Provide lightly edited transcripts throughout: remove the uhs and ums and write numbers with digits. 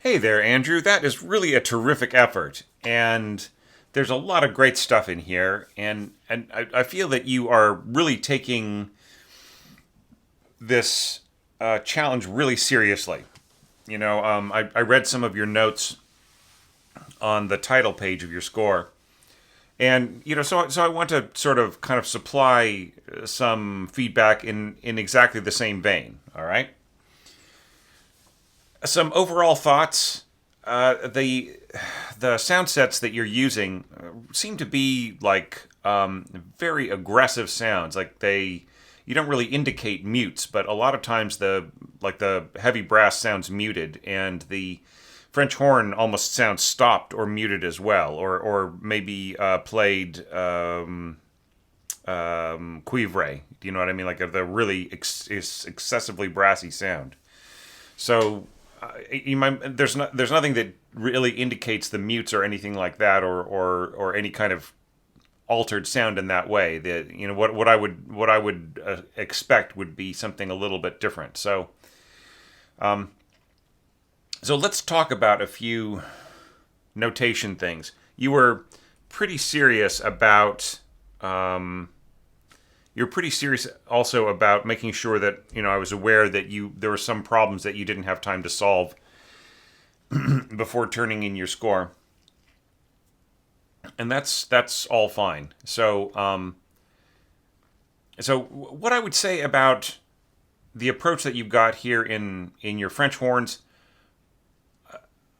Hey there, Andrew. That is really a terrific effort, and there's a lot of great stuff in here, and I feel that you are really taking this challenge really seriously. I read some of your notes on the title page of your score, and so I want to sort of kind of supply some feedback in exactly the same vein. All right, some overall thoughts. The sound sets that you're using seem to be like very aggressive sounds. Like you don't really indicate mutes, but a lot of times the heavy brass sounds muted, and the French horn almost sounds stopped or muted as well, or maybe played cuivre. Do you know what I mean? Like the really excessively brassy sound. So there's nothing that really indicates the mutes or anything like that, or any kind of altered sound in that way. That what I would expect would be something a little bit different. So let's talk about a few notation things. You were pretty serious about you're pretty serious also about making sure that I was aware that there were some problems that you didn't have time to solve before turning in your score, and that's all fine. So what I would say about the approach that you've got here in your French horns,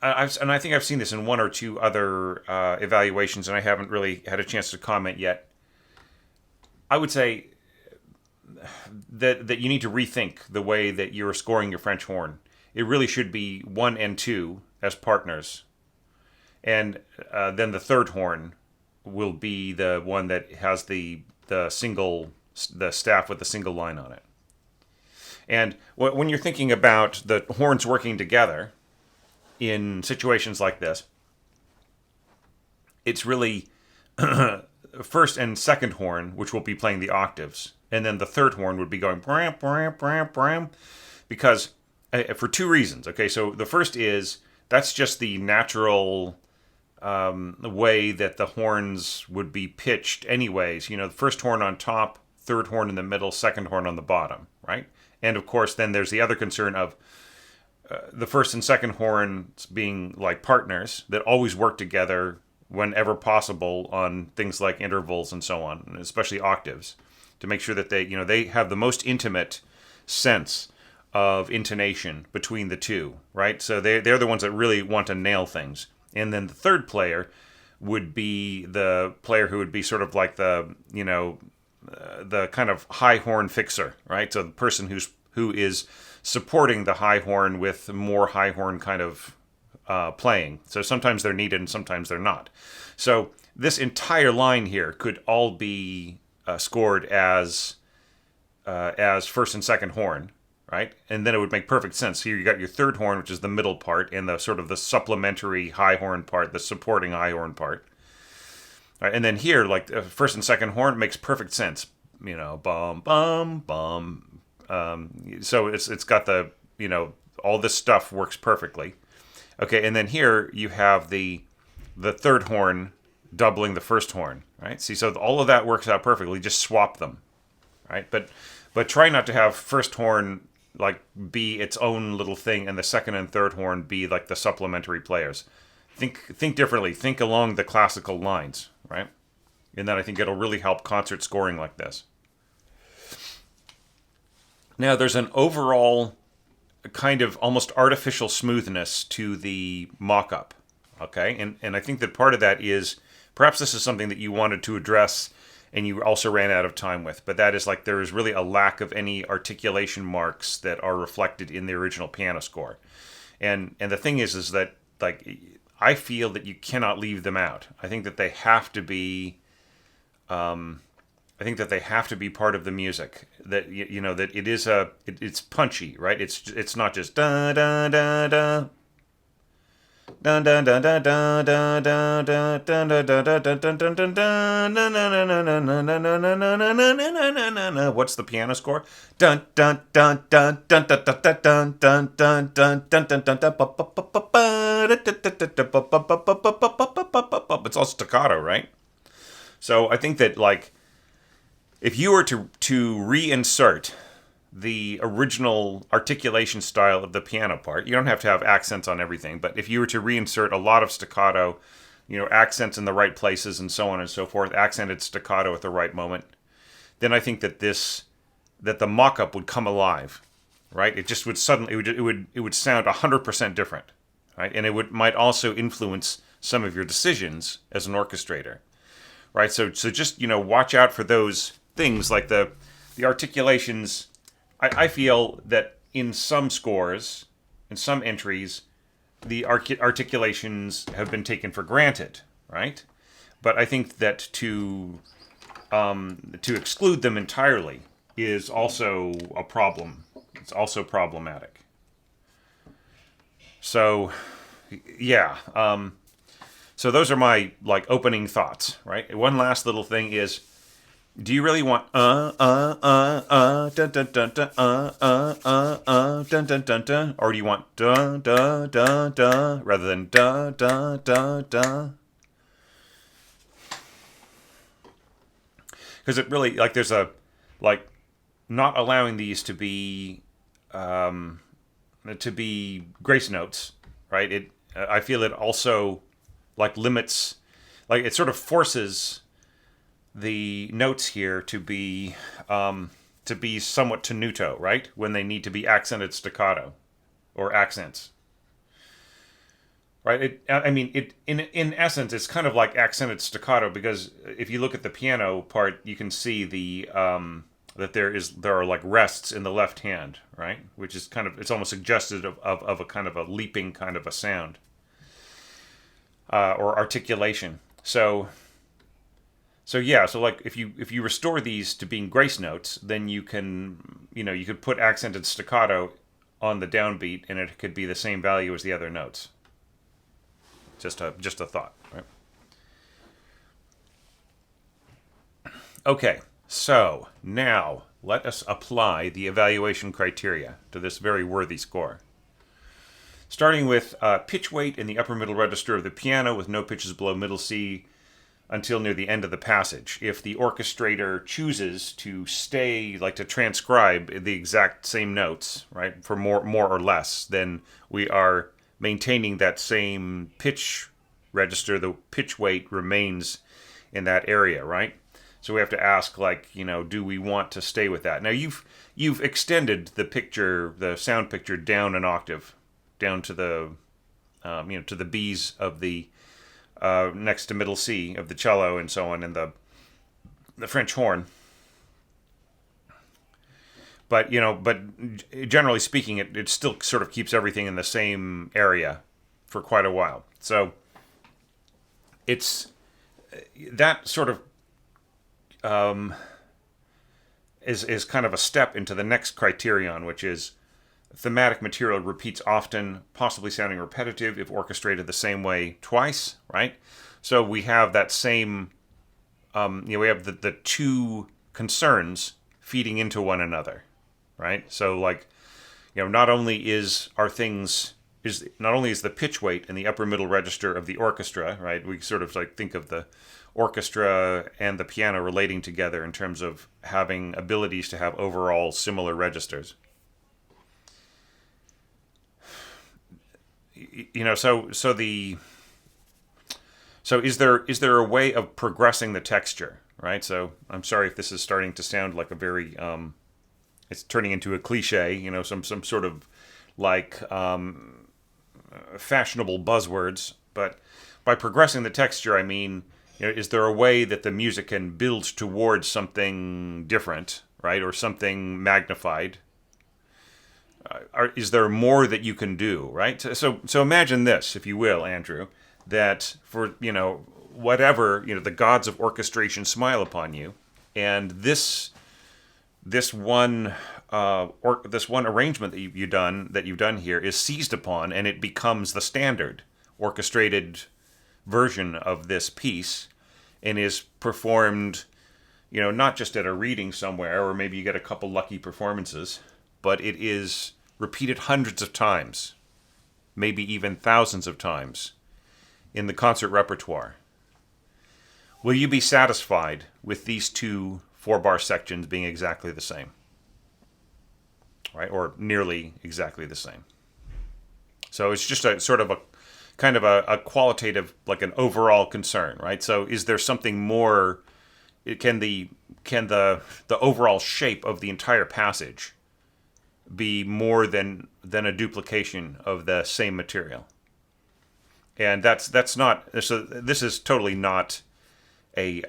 and I think I've seen this in one or two other evaluations, and I haven't really had a chance to comment yet. I would say that you need to rethink the way that you're scoring your French horn. It really should be 1 and 2 as partners, and then the third horn will be the one that has the staff with the single line on it. And when you're thinking about the horns working together in situations like this, it's really first and second horn, which will be playing the octaves, and then the third horn would be going bram, bram, bram, bram, because for two reasons. Okay, so the first is that's just the natural way that the horns would be pitched anyways. The first horn on top, third horn in the middle, second horn on the bottom, right? And of course, then there's the other concern of the first and second horns being like partners that always work together whenever possible on things like intervals and so on, especially octaves, to make sure that they have the most intimate sense of intonation between the two, right? So they're the ones that really want to nail things. And then the third player would be the player who would be sort of like the kind of high horn fixer, right? So the person who is supporting the high horn with more high horn kind of playing. So sometimes they're needed and sometimes they're not. So this entire line here could all be scored as first and second horn, right? And then it would make perfect sense. Here you got your third horn, which is the middle part, and the sort of the supplementary high horn part, the supporting high horn part. Right? And then here, like first and second horn makes perfect sense. Bum bum bum. So it's got the all this stuff works perfectly. Okay, and then here you have the third horn doubling the first horn, right? See, so all of that works out perfectly. Just swap them, right? But try not to have first horn like be its own little thing, and the second and third horn be like the supplementary players. Think differently. Think along the classical lines, right? And then I think it'll really help concert scoring like this. Now, there's an overall kind of almost artificial smoothness to the mock-up, okay? And I think that part of that is perhaps this is something that you wanted to address and you also ran out of time with, but that is like there is really a lack of any articulation marks that are reflected in the original piano score. And the thing is that like I feel that you cannot leave them out. I think that they have to be. I think that they have to be part of the music. That you know that it is it's punchy, right? It's not just da da da da. Dun dun dun dun dun dun dun dun dun dun dun dun dun dun dun. What's the piano score? Dun dun dun dun dun dun dun dun dun dun dun dun dun dun dun. It's all staccato, right? So I think that like if you were to reinsert the original articulation style of the piano part, you don't have to have accents on everything, but if you were to reinsert a lot of staccato, accents in the right places and so on and so forth, accented staccato at the right moment, then I think that the mock-up would come alive, right? It just would suddenly it would sound 100% different, right? And it might also influence some of your decisions as an orchestrator, right? So just watch out for those things like the articulations. I feel that in some scores, in some entries, the articulations have been taken for granted, right? But I think that to exclude them entirely is also a problem. It's also problematic. So, yeah. So those are my opening thoughts, right? One last little thing is, do you really want dun dun dun dun dun dun dun dun, or do you want dun dun dun dun rather than dun dun dun dun? Because it really there's a not allowing these to be grace notes, right? I feel it also limits, it sort of forces the notes here to be somewhat tenuto, right? When they need to be accented staccato or accents, right? In essence, it's kind of like accented staccato, because if you look at the piano part, you can see that there are rests in the left hand, right? Which is it's almost suggestive of a kind of a leaping kind of a sound or articulation. So yeah, if you restore these to being grace notes, then you can you could put accented staccato on the downbeat, and it could be the same value as the other notes. Just a thought, right? Okay, so now let us apply the evaluation criteria to this very worthy score. Starting with pitch weight in the upper middle register of the piano with no pitches below middle C until near the end of the passage. If the orchestrator chooses to stay, to transcribe the exact same notes, right, for more or less, then we are maintaining that same pitch register. The pitch weight remains in that area, right? So we have to ask, do we want to stay with that? Now you've extended the sound picture down an octave, down to the to the B's of the next to middle C of the cello and so on, and the French horn. But generally speaking, it still sort of keeps everything in the same area for quite a while. So it's that sort of is kind of a step into the next criterion, which is thematic material repeats often, possibly sounding repetitive if orchestrated the same way twice, right? So we have that same, we have the two concerns feeding into one another, right? So not only is the pitch weight in the upper middle register of the orchestra, right? We sort of think of the orchestra and the piano relating together in terms of having abilities to have overall similar registers. So is there a way of progressing the texture, right? So I'm sorry if this is starting to sound like a very it's turning into a cliche, some sort of fashionable buzzwords, but by progressing the texture, I mean, is there a way that the music can build towards something different, right, or something magnified? Is there more that you can do, right? So imagine this, if you will, Andrew, that for, whatever, the gods of orchestration smile upon you, and this one this one arrangement that you've done here is seized upon, and it becomes the standard orchestrated version of this piece, and is performed, not just at a reading somewhere, or maybe you get a couple lucky performances, but it is repeated hundreds of times, maybe even thousands of times, in the concert repertoire. Will you be satisfied with these two 4-bar sections being exactly the same? Right? Or nearly exactly the same. So it's just a sort of a kind of a qualitative, like an overall concern, right? So is there something more? Can the overall shape of the entire passage be more than a duplication of the same material? And that's not. So this is totally not a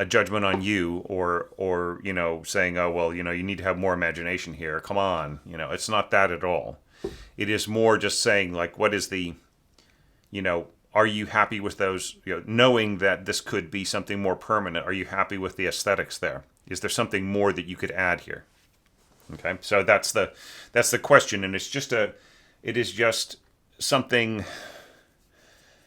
judgment on you, or saying, oh well, you need to have more imagination here. Come on, it's not that at all. It is more just saying, like, what is the, are you happy with those, knowing that this could be something more permanent? Are you happy with the aesthetics there? Is there something more that you could add here? Okay, so that's the question, and it is just something.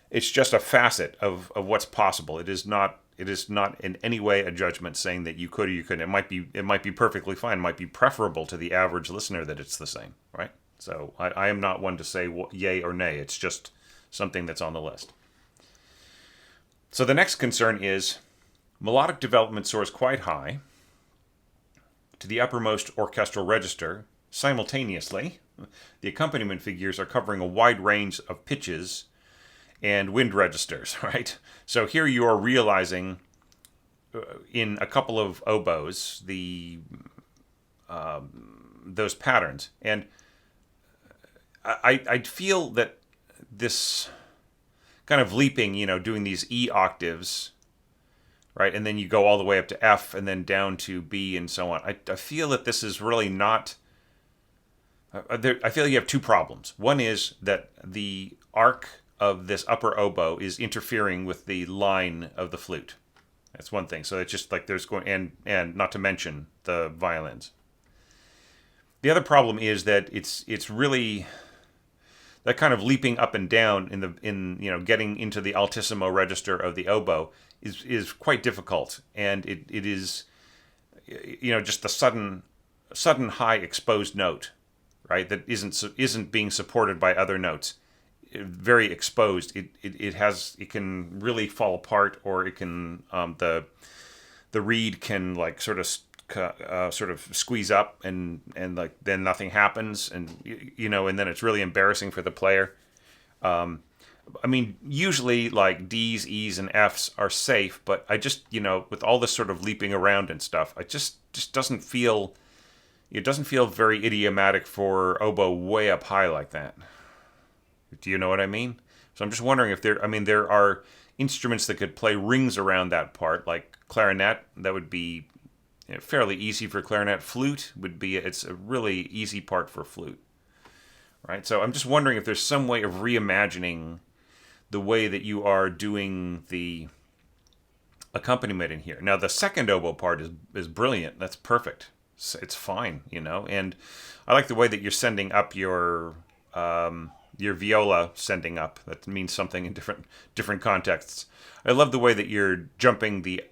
It's just a facet of what's possible. It is not in any way a judgment saying that you could or you couldn't. It might be perfectly fine. It might be preferable to the average listener that it's the same, right? So I am not one to say yay or nay. It's just something that's on the list. So the next concern is melodic development soars quite high to the uppermost orchestral register simultaneously. The accompaniment figures are covering a wide range of pitches and wind registers, right? So here you are realizing in a couple of oboes those patterns, and I feel that this kind of leaping, doing these E octaves, right, and then you go all the way up to F and then down to B and so on. I feel that this is really not. I feel you have two problems. One is that the arc of this upper oboe is interfering with the line of the flute. That's one thing. So it's just like there's going, and not to mention the violins. The other problem is that it's really that kind of leaping up and down in getting into the altissimo register of the oboe is quite difficult, and it is just the sudden high exposed note, right, that isn't being supported by other notes. Very exposed, it can really fall apart, or it can the reed can like sort of squeeze up, and like then nothing happens, and and then it's really embarrassing for the player. I mean, usually like D's, E's, and F's are safe, but I just with all this sort of leaping around and stuff, it just doesn't feel. It doesn't feel very idiomatic for oboe way up high like that. Do you know what I mean? So I'm just wondering if there are instruments that could play rings around that part, like clarinet. That would be fairly easy for clarinet. Flute it's a really easy part for flute, right? So I'm just wondering if there's some way of reimagining the way that you are doing the accompaniment in here. Now the second oboe part is brilliant. That's perfect. It's fine, and I like the way that you're sending up your viola sending up. That means something in different contexts. I love the way that you're jumping the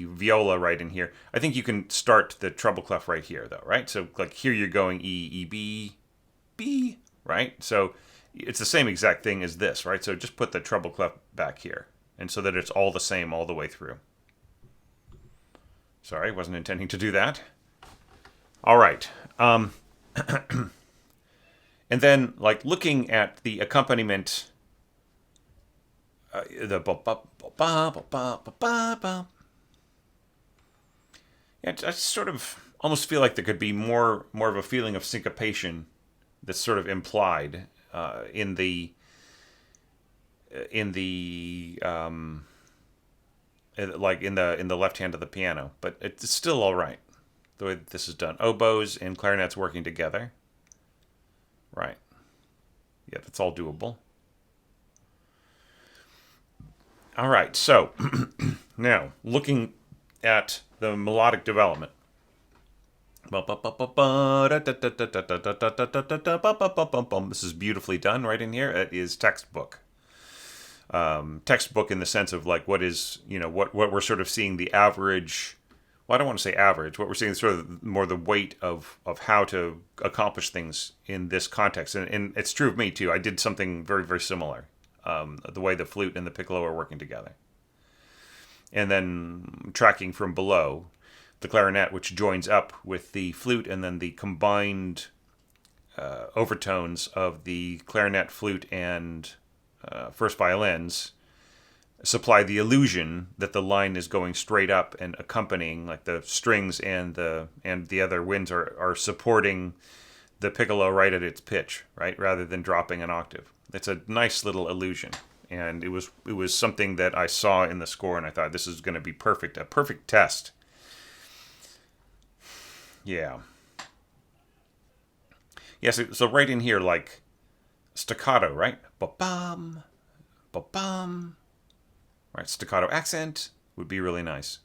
viola right in here. I think you can start the treble clef right here, though, right? So like here you're going E, E, B, B, right? So it's the same exact thing as this, right? So just put the treble clef back here, and so that it's all the same all the way through. Sorry, wasn't intending to do that. All right. And then, like, looking at the accompaniment, the I sort of almost feel like there could be more of a feeling of syncopation that's sort of implied in the left hand of the piano, but it's still all right the way that this is done. Oboes and clarinets working together. Right. Yeah, that's all doable. All right, so now looking at the melodic development. This is beautifully done right in here. It is textbook. Textbook in the sense of like what is, what we're sort of seeing the average. Well, I don't want to say average. What we're seeing is sort of more the weight of how to accomplish things in this context. And it's true of me too. I did something very, very similar. The way the flute and the piccolo are working together. And then tracking from below, the clarinet, which joins up with the flute, and then the combined overtones of the clarinet, flute, and first violins supply the illusion that the line is going straight up and accompanying, like the strings and the other winds are supporting the piccolo right at its pitch, right, rather than dropping an octave. It's a nice little illusion. And it was something that I saw in the score, and I thought this is going to be perfect, a perfect test. Yeah. Yes, so right in here, like staccato, right? Ba-bum, ba-bum. Right, staccato accent would be really nice.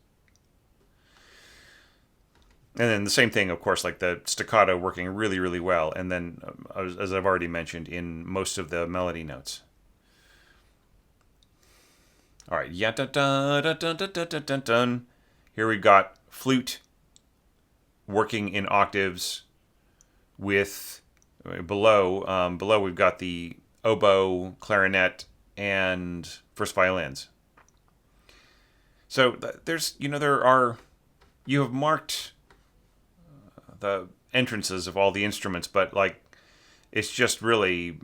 And then the same thing, of course, like the staccato working really, really well. And then, as I've already mentioned, in most of the melody notes. All right, yeah, dun, dun, dun, dun, dun, dun, dun, dun. Here we've got flute working in octaves with below we've got the oboe, clarinet, and first violins. So you have marked the entrances of all the instruments, but like it's just really,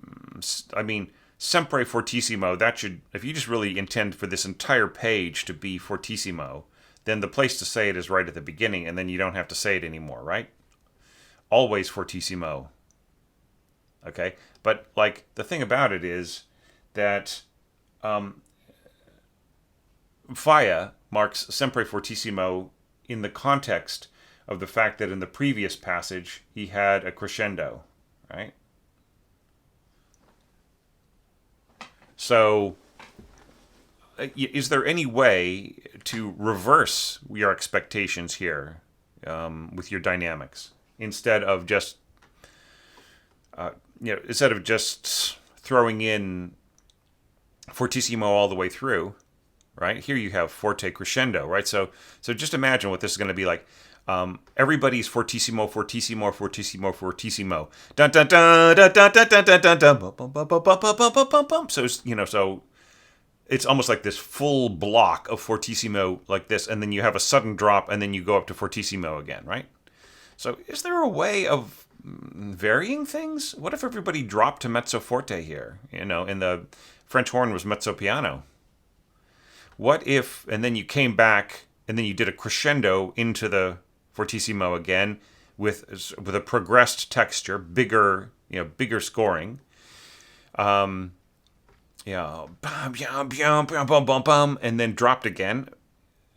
I mean, sempre fortissimo. That should, if you just really intend for this entire page to be fortissimo, then the place to say it is right at the beginning, and then you don't have to say it anymore, right? Always fortissimo. Okay, but like the thing about it is that Falla marks sempre fortissimo in the context of the fact that in the previous passage he had a crescendo, right? So, is there any way to reverse your expectations here with your dynamics instead of just throwing in fortissimo all the way through, right? Here you have forte crescendo, right? So just imagine what this is going to be like. Everybody's fortissimo, fortissimo, fortissimo, fortissimo. Dun dun dun dun dun dun dun dun dun. So so it's almost like this full block of fortissimo like this, and then you have a sudden drop, and then you go up to fortissimo again, right? So is there a way of varying things? What if everybody dropped to mezzo forte here? In the French horn was mezzo piano. What if, and then you came back, and then you did a crescendo into the fortissimo again with a progressed texture, bigger scoring. Bam, bam, bam, bam, bam, bam, bam, and then dropped again.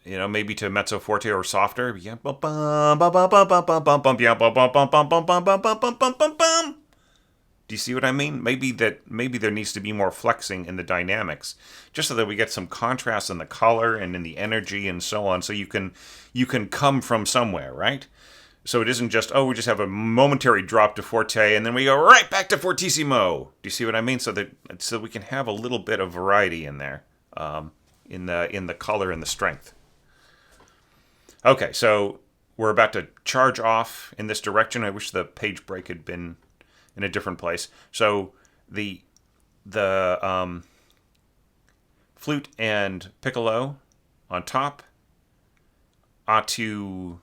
Maybe to mezzo forte or softer. Do you see what I mean? Maybe there needs to be more flexing in the dynamics, just so that we get some contrast in the color and in the energy and so on. So you can come from somewhere, right? So it isn't just we just have a momentary drop to forte and then we go right back to fortissimo. Do you see what I mean? So we can have a little bit of variety in there, in the color and the strength. Okay, so we're about to charge off in this direction. I wish the page break had been in a different place. So the flute and piccolo on top, A2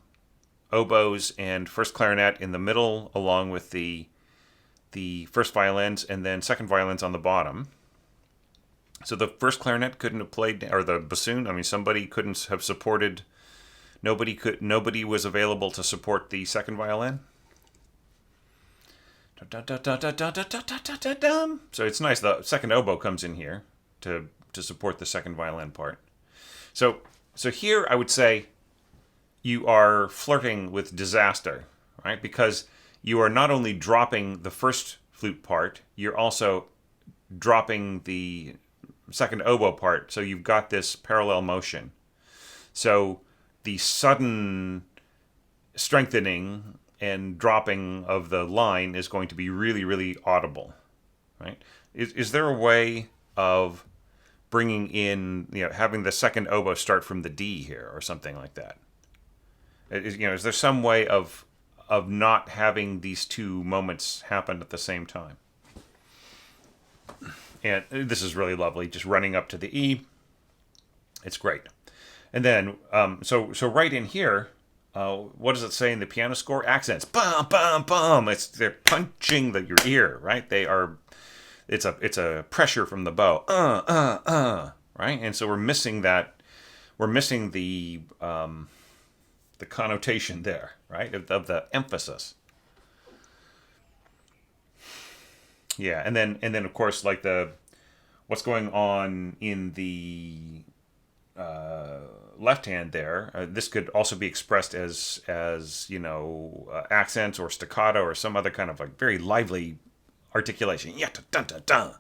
oboes and first clarinet in the middle, along with the first violins, and then second violins on the bottom. So the first clarinet couldn't have played, or the bassoon. I mean, somebody couldn't have supported. Nobody was available to support the second violin. So it's nice. The second oboe comes in here to support the second violin part. So here I would say you are flirting with disaster, right? Because you are not only dropping the first flute part, you're also dropping the second oboe part, so you've got this parallel motion. So the sudden strengthening and dropping of the line is going to be really, really audible, right? Is there a way of bringing in, having the second oboe start from the D here or something like that? Is there some way of not having these two moments happen at the same time? And this is really lovely, just running up to the E. It's great. And then, so right in here, what does it say in the piano score? Accents. Bum, bum, bum. They're punching your ear, right? It's a pressure from the bow. Right? And so we're missing that. We're missing the connotation there, right? Of the emphasis. Yeah, and then of course, like what's going on in the left hand there. This could also be expressed as accents or staccato or some other kind of like very lively articulation. Yeah, dun dun dun.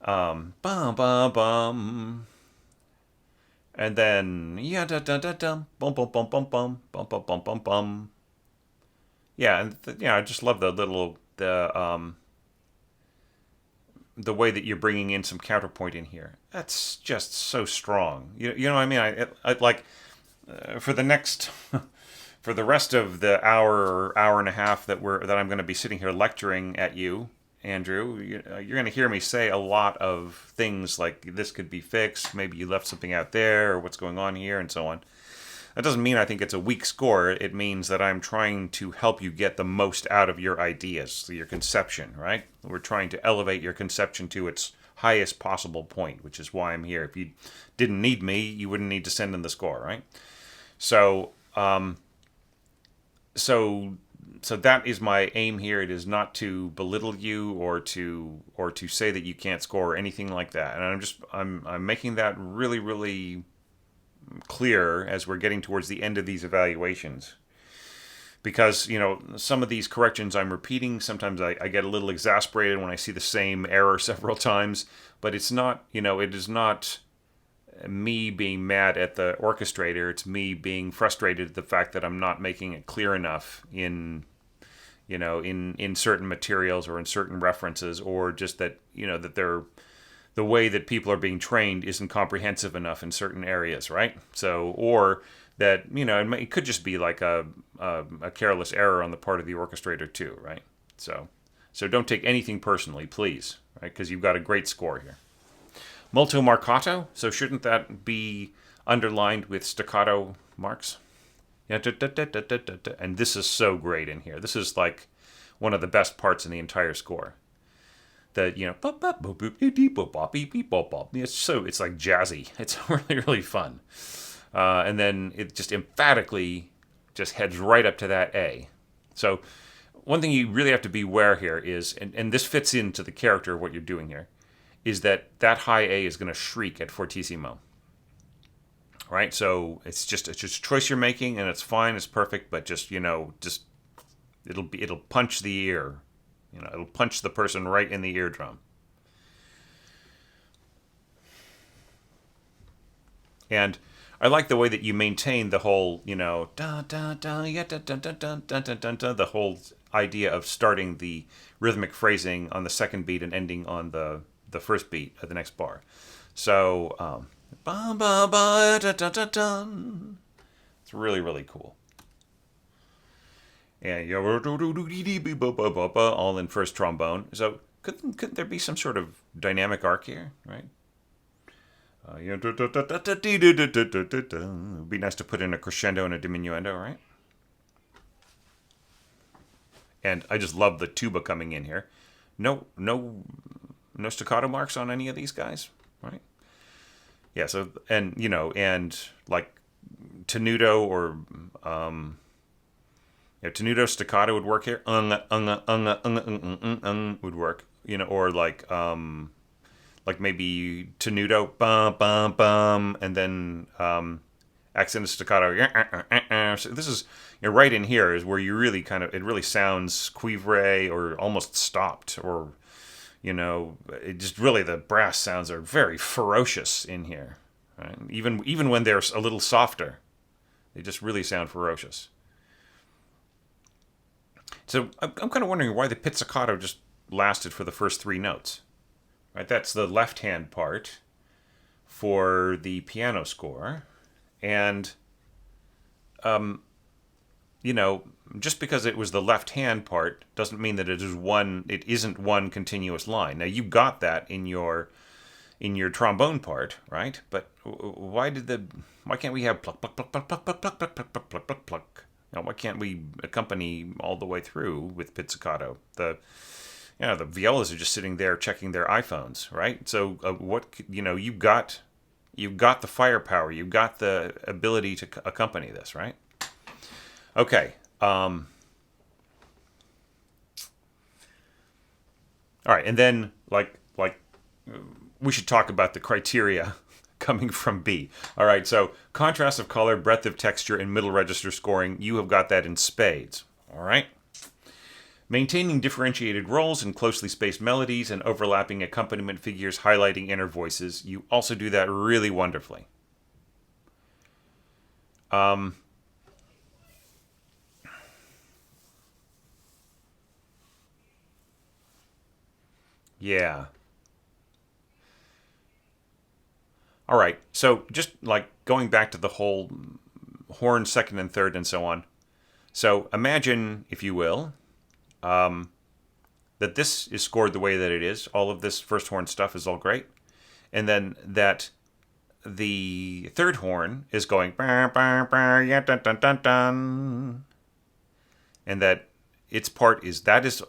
Bum bum bum. And then yeah da da da dum bum bum bum bum bum bum bum bum bum bum. Yeah, and I just love the way that you're bringing in some counterpoint in here. That's just so strong. You know what I mean? I like for the next for the rest of the hour and a half that I'm going to be sitting here lecturing at you, Andrew. You're going to hear me say a lot of things like this could be fixed. Maybe you left something out there, or what's going on here, and so on. That doesn't mean I think it's a weak score. It means that I'm trying to help you get the most out of your ideas, your conception, right? We're trying to elevate your conception to its highest possible point, which is why I'm here. If you didn't need me, you wouldn't need to send in the score, right? So that is my aim here. It is not to belittle you or to say that you can't score or anything like that. And I'm making that really, really clear as we're getting towards the end of these evaluations, because some of these corrections I'm repeating. Sometimes I get a little exasperated when I see the same error several times, but it's not it is not me being mad at the orchestrator. It's me being frustrated at the fact that I'm not making it clear enough in certain materials or in certain references, or just that that they're the way that people are being trained isn't comprehensive enough in certain areas, right? So, or that it could just be like a careless error on the part of the orchestrator too, right? So don't take anything personally, please, right? Because you've got a great score here. Molto marcato. So shouldn't that be underlined with staccato marks? Yeah, and this is so great in here. This is like one of the best parts in the entire score. It's like jazzy. It's really, really fun. And then it just emphatically just heads right up to that A. So one thing you really have to beware here is, and this fits into the character of what you're doing here, is that high A is going to shriek at fortissimo. Right? So it's just a choice you're making, and it's fine, it's perfect, but just it'll punch the ear. It'll punch the person right in the eardrum. And I like the way that you maintain the whole, da da da yeah da da da da da da da, the whole idea of starting the rhythmic phrasing on the second beat and ending on the first beat of the next bar. So, ba ba ba da da da da. It's really, really cool. And all in first trombone. So couldn't there be some sort of dynamic arc here, right? It'd be nice to put in a crescendo and a diminuendo, right? And I just love the tuba coming in here. No staccato marks on any of these guys, right? Yeah. So and like tenuto or tenuto staccato would work here. Would work. Or like maybe tenuto, bum bum bum, and then accent staccato. So this is right in here is where you really it really sounds cuivre or almost stopped, or It just really, the brass sounds are very ferocious in here. Right? Even when they're a little softer, they just really sound ferocious. So I'm kind of wondering why the pizzicato just lasted for the first three notes. Right, that's the left hand part for the piano score, and you know, just because it was the left hand part doesn't mean that it isn't one continuous line. Now you got that in your trombone part, right? But why can't we have pluck pluck pluck pluck pluck pluck pluck pluck pluck pluck pluck pluck pluck? Why can't we accompany all the way through with pizzicato? The violas are just sitting there checking their iPhones, right? So you've got the firepower, you've got the ability to accompany this, right? Okay. All right, and then we should talk about the criteria coming from B. All right, so contrast of color, breadth of texture, and middle register scoring, you have got that in spades. All right. Maintaining differentiated roles and closely spaced melodies and overlapping accompaniment figures highlighting inner voices, you also do that really wonderfully. Yeah. All right. So just like going back to the whole horn second and third and so on. So imagine, if you will, that this is scored the way that it is. All of this first horn stuff is all great. And then that the third horn is going bah, bah, bah, yeah, dun, dun, dun, dun. And that its part is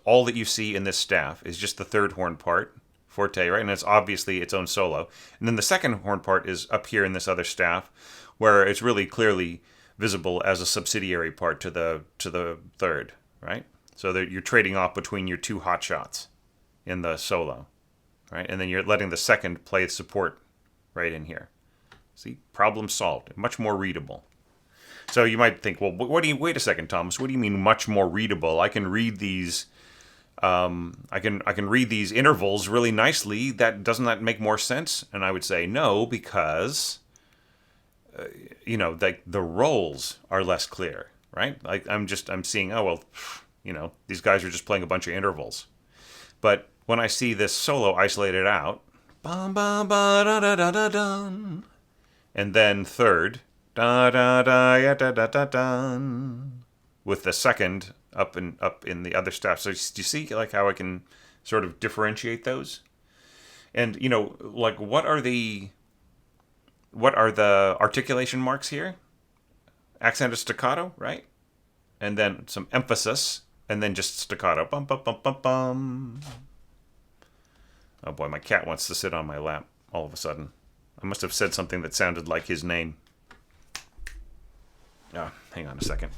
all that you see in this staff is just the third horn part, forte, right? And it's obviously its own solo. And then the second horn part is up here in this other staff, where it's really clearly visible as a subsidiary part to the third, right? So that you're trading off between your two hot shots in the solo, right? And then you're letting the second play support right in here. See, problem solved. Much more readable. So you might think, well, wait a second, Thomas. What do you mean much more readable? I can read these. I can read these intervals really nicely. Doesn't that make more sense? And I would say no, because the roles are less clear, right? I'm seeing, oh well, these guys are just playing a bunch of intervals. But when I see this solo isolated out, bum bum ba da da da da dun, and then third, da da da ya da da da dun, with the second up in the other staff. So do you see like how I can sort of differentiate those? And like what are the articulation marks here? Accented staccato, right? And then some emphasis, and then just staccato. Bum bum bum bum bum. Oh boy, my cat wants to sit on my lap all of a sudden. I must have said something that sounded like his name. Oh, hang on a second.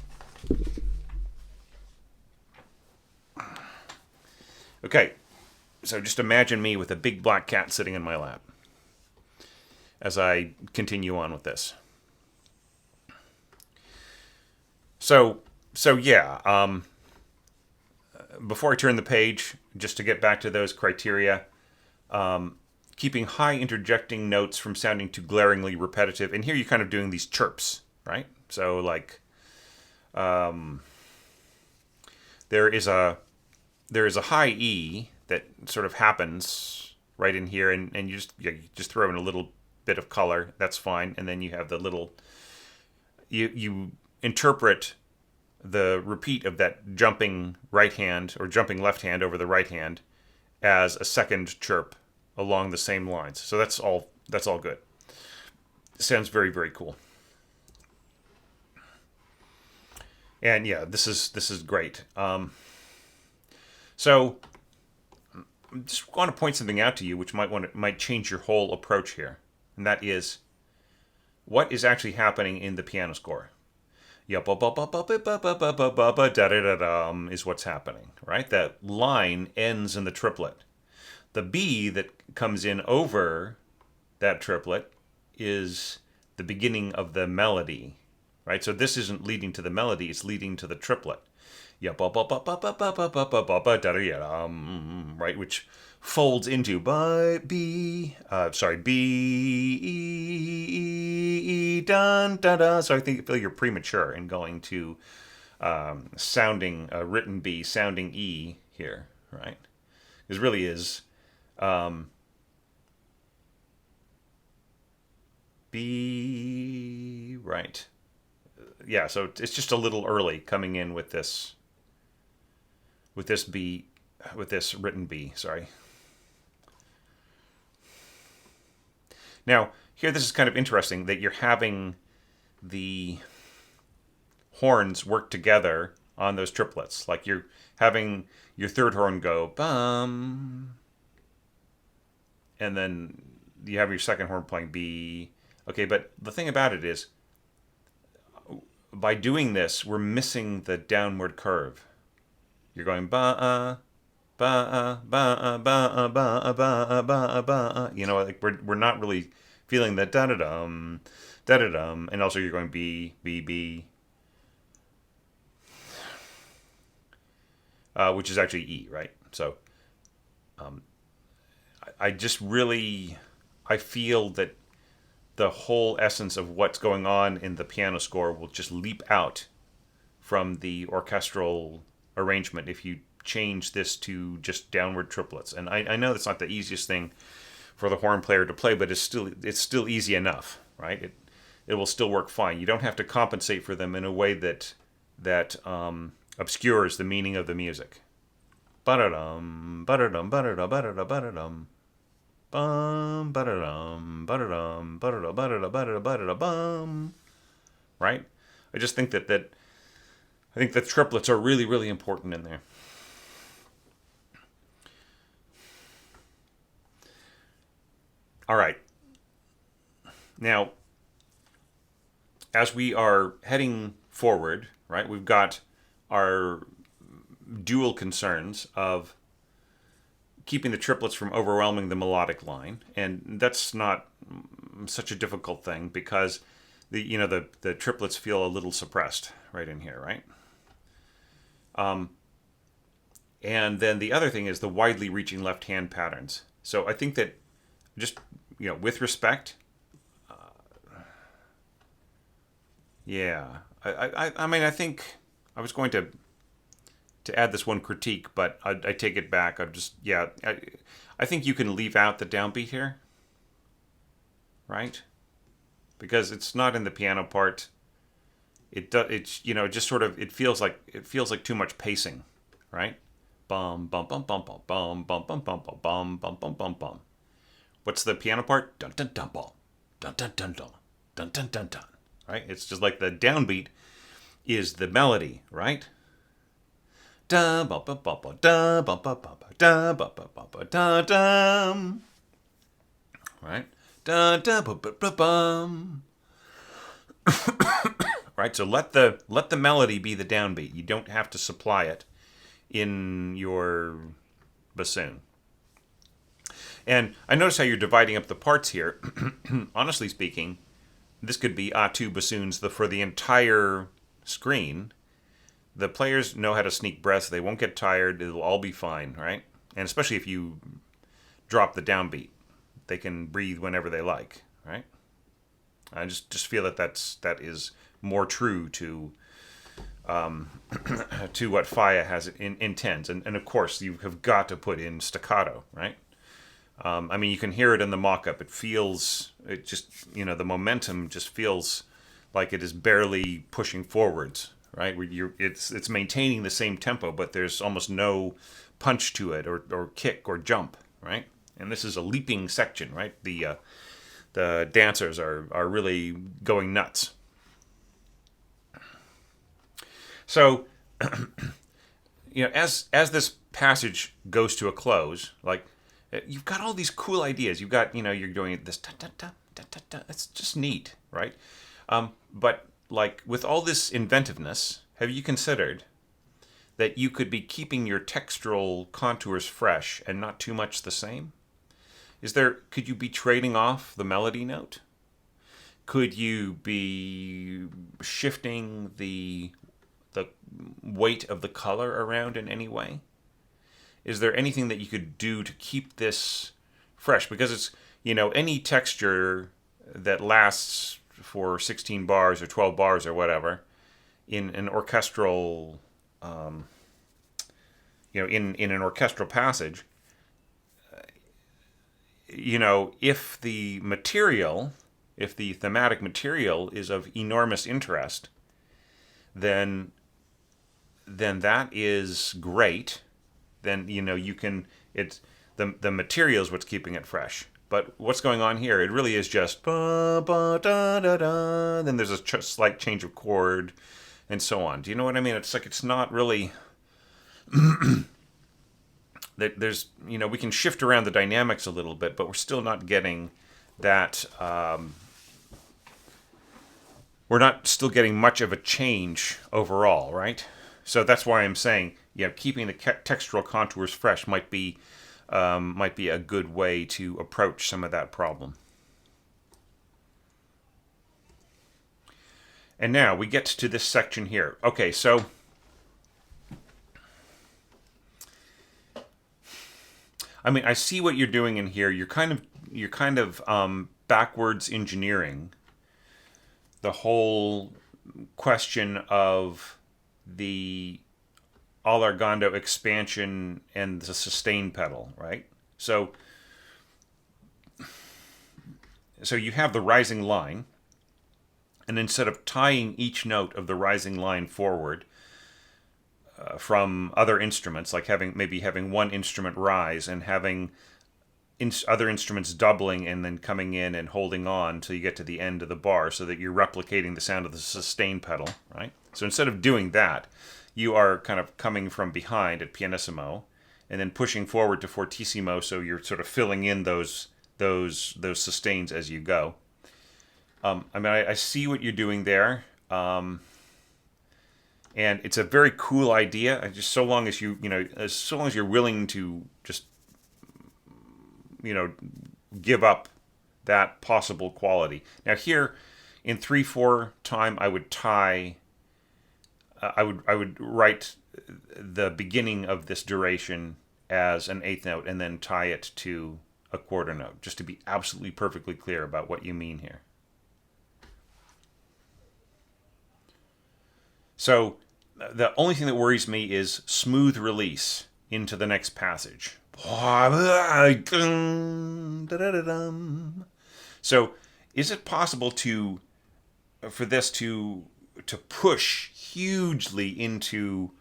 Okay, so just imagine me with a big black cat sitting in my lap as I continue on with this. So yeah, before I turn the page, just to get back to those criteria, keeping high interjecting notes from sounding too glaringly repetitive. And here you're kind of doing these chirps, right? So like, there is a high E that sort of happens right in here, and you just throw in a little bit of color. That's fine. And then you have the little, you interpret the repeat of that jumping right hand or jumping left hand over the right hand as a second chirp along the same lines. So that's all good. Sounds very, very cool. And yeah, this is great. So I just want to point something out to you, which might change your whole approach here, and that is what is actually happening in the piano score. Is what's happening, right? That line ends in the triplet. The B that comes in over that triplet is the beginning of the melody, right? So this isn't leading to the melody, it's leading to the triplet. yeah, right, which folds into B dun da da. So I feel you're premature in going to sounding written B, sounding E here, right? It really is B, right? Yeah, so it's just a little early coming in with this B, with this written B. Sorry. Now here, this is kind of interesting that you're having the horns work together on those triplets. Like you're having your third horn go bum, and then you have your second horn playing B. Okay, but the thing about it is, by doing this, we're missing the downward curve. You're going ba ba ba ba ba ba ba ba. You know, like we're not really feeling the da da dum, and also you're going B B B, which is actually E, right? So I just really I feel that the whole essence of what's going on in the piano score will just leap out from the orchestral arrangement if you change this to just downward triplets. And I know that's not the easiest thing for the horn player to play, but it's still easy enough, right? It will still work fine. You don't have to compensate for them in a way that obscures the meaning of the music. Ba-da-dum, ba-da-dum, ba-da-dum, ba-da-dum, ba-da-dum. Bum, ba-da-dum, ba-da-dum, ba-da-dum, ba-da-dum, ba-da-dum, ba-da-dum, bum. Right? I just think that I think the triplets are really, really important in there. All right. Now, as we are heading forward, right, we've got our dual concerns of keeping the triplets from overwhelming the melodic line, and that's not such a difficult thing because the triplets feel a little suppressed right in here, right? And then the other thing is the widely reaching left hand patterns. So I think that just with respect, yeah, I mean I think I was going to add this one critique, but I take it back. I think you can leave out the downbeat here, right? Because it's not in the piano part. It's just sort of it feels like too much pacing, right? Bum bum bum bum bum bum bum bum bum bum bum bum bum bum bum. What's the piano part? Dun dun dun bum dun dun dun dun dun dun dun dun. Right? It's just like the downbeat is the melody, right? Da ba ba ba ba da ba ba ba ba da ba ba ba ba da dum. Right? Da da ba ba ba bum. Right? So let the melody be the downbeat. You don't have to supply it in your bassoon. And I notice how you're dividing up the parts here. Honestly speaking, this could be two bassoons for the entire screen. The players know how to sneak breaths. They won't get tired. It'll all be fine, right? And especially if you drop the downbeat, they can breathe whenever they like, right? I just feel that is more true to to what Falla has intends, and of course you have got to put in staccato, right? I mean, you can hear it in the mock-up. The momentum just feels like it is barely pushing forwards, right? It's maintaining the same tempo, but there's almost no punch to it or kick or jump, right? And this is a leaping section, right? The dancers are really going nuts. So, as this passage goes to a close, like you've got all these cool ideas. You've got you're doing this da da da da da da. It's just neat, right? But like with all this inventiveness, have you considered that you could be keeping your textural contours fresh and not too much the same? Could you be trading off the melody note? Could you be shifting the the weight of the color around in any way? Is there anything that you could do to keep this fresh? Because it's, any texture that lasts for 16 bars or 12 bars or whatever in an orchestral, in an orchestral passage, if the thematic material is of enormous interest, then that is great. Then you can, it's the material is what's keeping it fresh. But what's going on here? It really is just ba ba da da da. Then there's a slight change of chord, and so on. Do you know what I mean? It's like it's not really. There's we can shift around the dynamics a little bit, but we're still not getting that. We're not still getting much of a change overall, right? So that's why I'm saying, keeping the textural contours fresh might be a good way to approach some of that problem. And now we get to this section here. Okay, so I see what you're doing in here. You're kind of backwards engineering the whole question of the allargando expansion and the sustain pedal, right? So you have the rising line, and instead of tying each note of the rising line forward from other instruments, like having one instrument rise and having other instruments doubling and then coming in and holding on till you get to the end of the bar, so that you're replicating the sound of the sustain pedal, right? So instead of doing that, you are kind of coming from behind at pianissimo and then pushing forward to fortissimo, so you're sort of filling in those sustains as you go. I see what you're doing there, and it's a very cool idea. Just so long as you're willing to just give up that possible quality. Now here, in 3/4 time, I would tie. I would write the beginning of this duration as an eighth note and then tie it to a quarter note, just to be absolutely perfectly clear about what you mean here. So the only thing that worries me is smooth release into the next passage. So is it possible for this to push hugely into,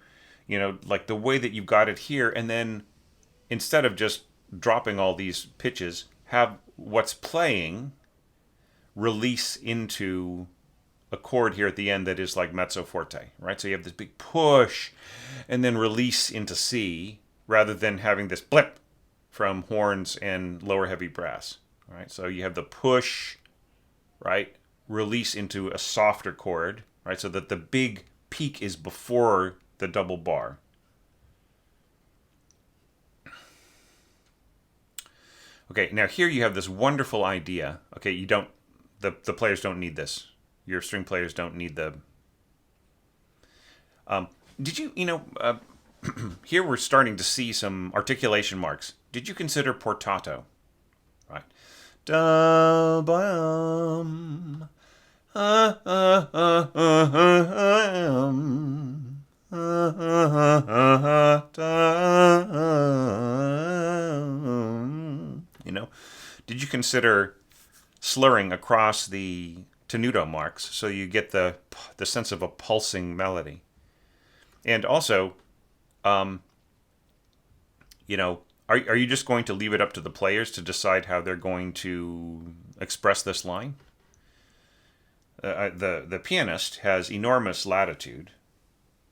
like the way that you've got it here, and then instead of just dropping all these pitches, have what's playing release into a chord here at the end that is like mezzo forte, right? So you have this big push and then release into C, rather than having this blip from horns and lower heavy brass, right? So you have the push, right? Release into a softer chord, right? So that the big peak is before the double bar. Okay, now here you have this wonderful idea. Okay, the players don't need this. Your string players don't need the... here we're starting to see some articulation marks. Did you consider portato? Right. Da bum. Did you consider slurring across the tenuto marks so you get the sense of a pulsing melody? And also, are you just going to leave it up to the players to decide how they're going to express this line? The pianist has enormous latitude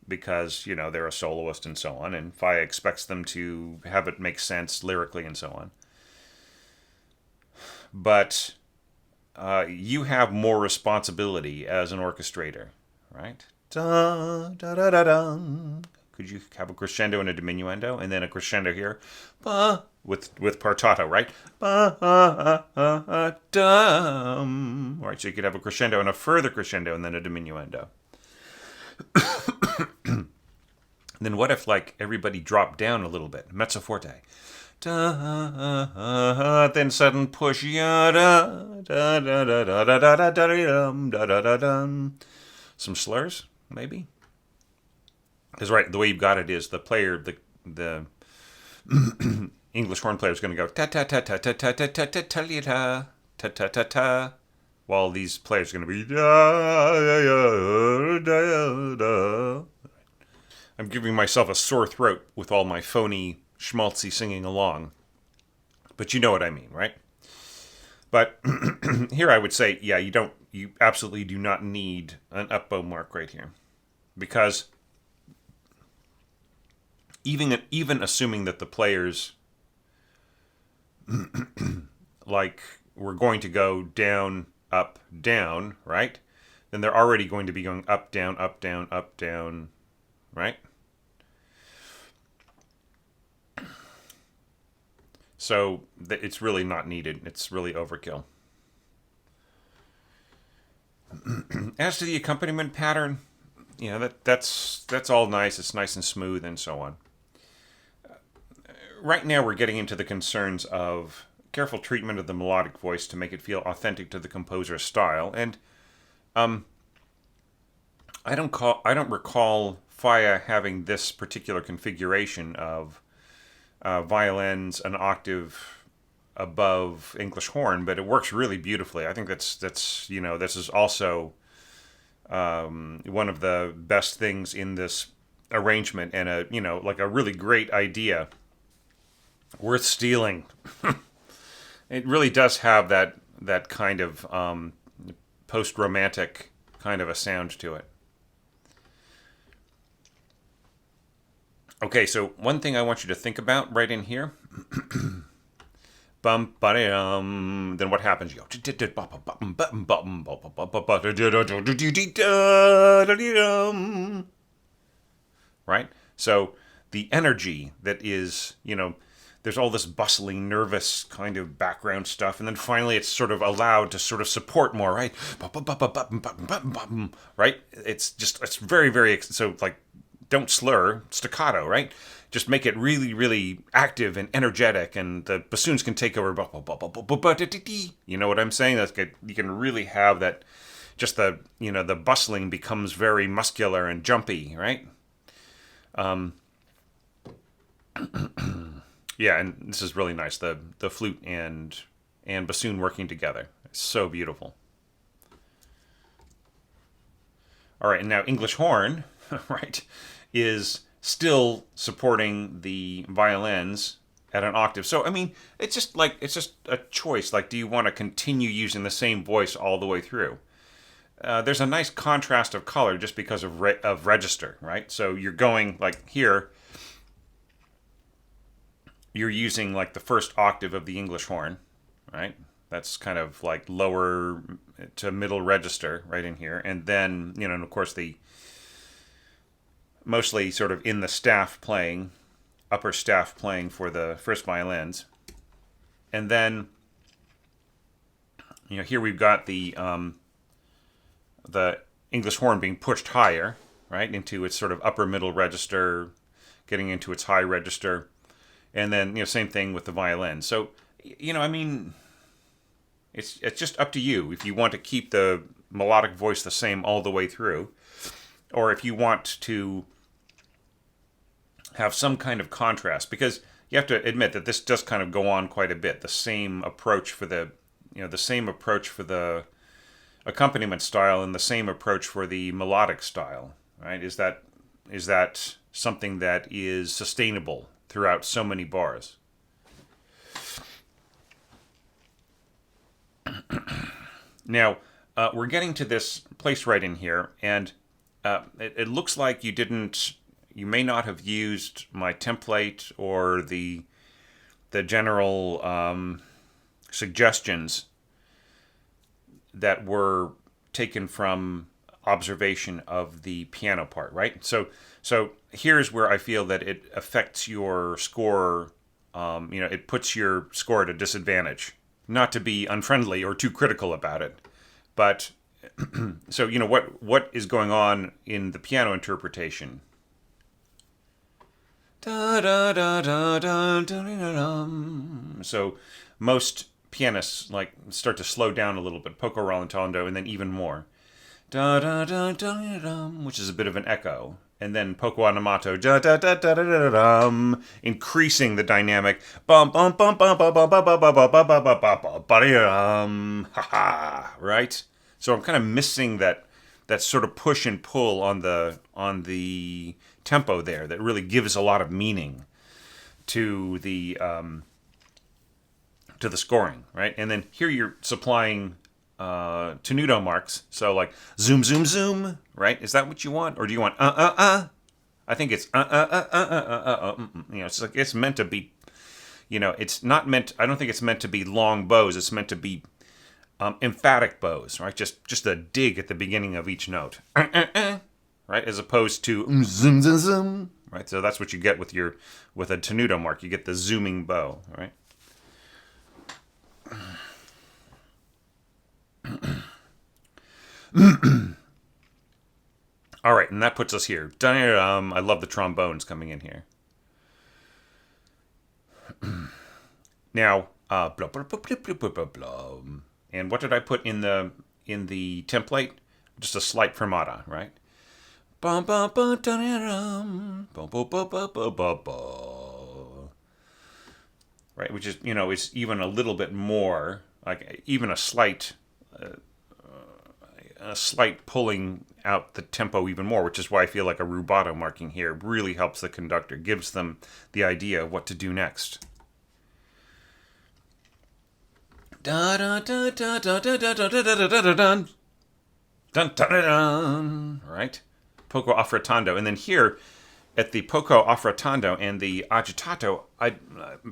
because, they're a soloist and so on, and Falla expects them to have it make sense lyrically and so on. But you have more responsibility as an orchestrator, right? Da, da, da, da, da. Could you have a crescendo and a diminuendo, and then a crescendo here, ba, with portato, right? Ba, dum. All right, so you could have a crescendo and a further crescendo, and then a diminuendo. Then what if like everybody dropped down a little bit, mezzo forte, da, then sudden push, ya, da, da, da, da, da, da, da, da, da, da, da, da. Some slurs, maybe. Because right, the way you've got it is the player, the English horn player is going to go ta ta ta ta ta ta ta ta ta ta ta ta ta ta ta, while these players are going to be da da da da. I'm giving myself a sore throat with all my phony schmaltzy singing along, but you know what I mean, right? But here I would say, yeah, you absolutely do not need an up bow mark right here, because even assuming that the players like we're going to go down, up, down, right? Then they're already going to be going up, down, up, down, up, down, right? So it's really not needed. It's really overkill. As to the accompaniment pattern, that's all nice. It's nice and smooth and so on. Right now we're getting into the concerns of careful treatment of the melodic voice to make it feel authentic to the composer's style. And I don't recall Falla having this particular configuration of violins an octave above English horn, but it works really beautifully. I think that's this is also one of the best things in this arrangement, and a really great idea worth stealing. It really does have that kind of post-romantic kind of a sound to it. Okay, so one thing I want you to think about right in here. Bum ba-dum. Then what happens? You go. Right? So the energy that is, there's all this bustling, nervous kind of background stuff, and then finally it's sort of allowed to sort of support more, right? Right? It's very, very, so like, don't slur, staccato, right? Just make it really, really active and energetic, and the bassoons can take over. You know what I'm saying? That's good. You can really have that. Just the bustling becomes very muscular and jumpy, right? Yeah, and this is really nice. The flute and bassoon working together. It's so beautiful. All right, and now English horn, right, is still supporting the violins at an octave. So I mean, it's just a choice. Like, do you want to continue using the same voice all the way through? There's a nice contrast of color just because of register, right? So you're going like here. You're using like the first octave of the English horn, right? That's kind of like lower to middle register right in here, and then and of course the mostly sort of in the staff playing, upper staff playing for the first violins. And then, here we've got the English horn being pushed higher, right, into its sort of upper middle register, getting into its high register. And then, same thing with the violin. So, I mean, it's just up to you if you want to keep the melodic voice the same all the way through, or if you want to have some kind of contrast, because you have to admit that this does kind of go on quite a bit. The same approach for the accompaniment style and the same approach for the melodic style, right? Is that something that is sustainable throughout so many bars? Now, we're getting to this place right in here, and it looks like you may not have used my template or the general suggestions that were taken from observation of the piano part, right? So here's where I feel that it affects your score. It puts your score at a disadvantage. Not to be unfriendly or too critical about it, but so what is going on in the piano interpretation? Da da da da da da da da. So most pianists like start to slow down a little bit, poco rallentando, and then even more. Da da da da da, which is a bit of an echo, and then poco animato, da da da da da da da, increasing the dynamic, bum bum bum bum bum bum bum bum bum bum bum bum bum, ha ha, right? So I'm kind of missing that sort of push and pull on the tempo there that really gives a lot of meaning to the scoring, right? And then here you're supplying tenuto marks. So like zoom, zoom, zoom, right? Is that what you want, or do you want I think it's it's like it's meant to be. It's not meant. I don't think it's meant to be long bows. It's meant to be emphatic bows, right? Just a dig at the beginning of each note, right? As opposed to zoom, zoom, zoom, right? So that's what you get with a tenuto mark. You get the zooming bow, right? All right, and that puts us here. I love the trombones coming in here. Now, blah, blah, blah, blah, blah, blah, blah. And what did I put in the template? Just a slight fermata, right? Right, which is it's even a little bit more like even a slight pulling out the tempo even more, which is why I feel like a rubato marking here really helps the conductor, gives them the idea of what to do next. Da da da da da da da da da da da da dun dun, right? Poco affrettando, and then here at the poco affrettando and the agitato,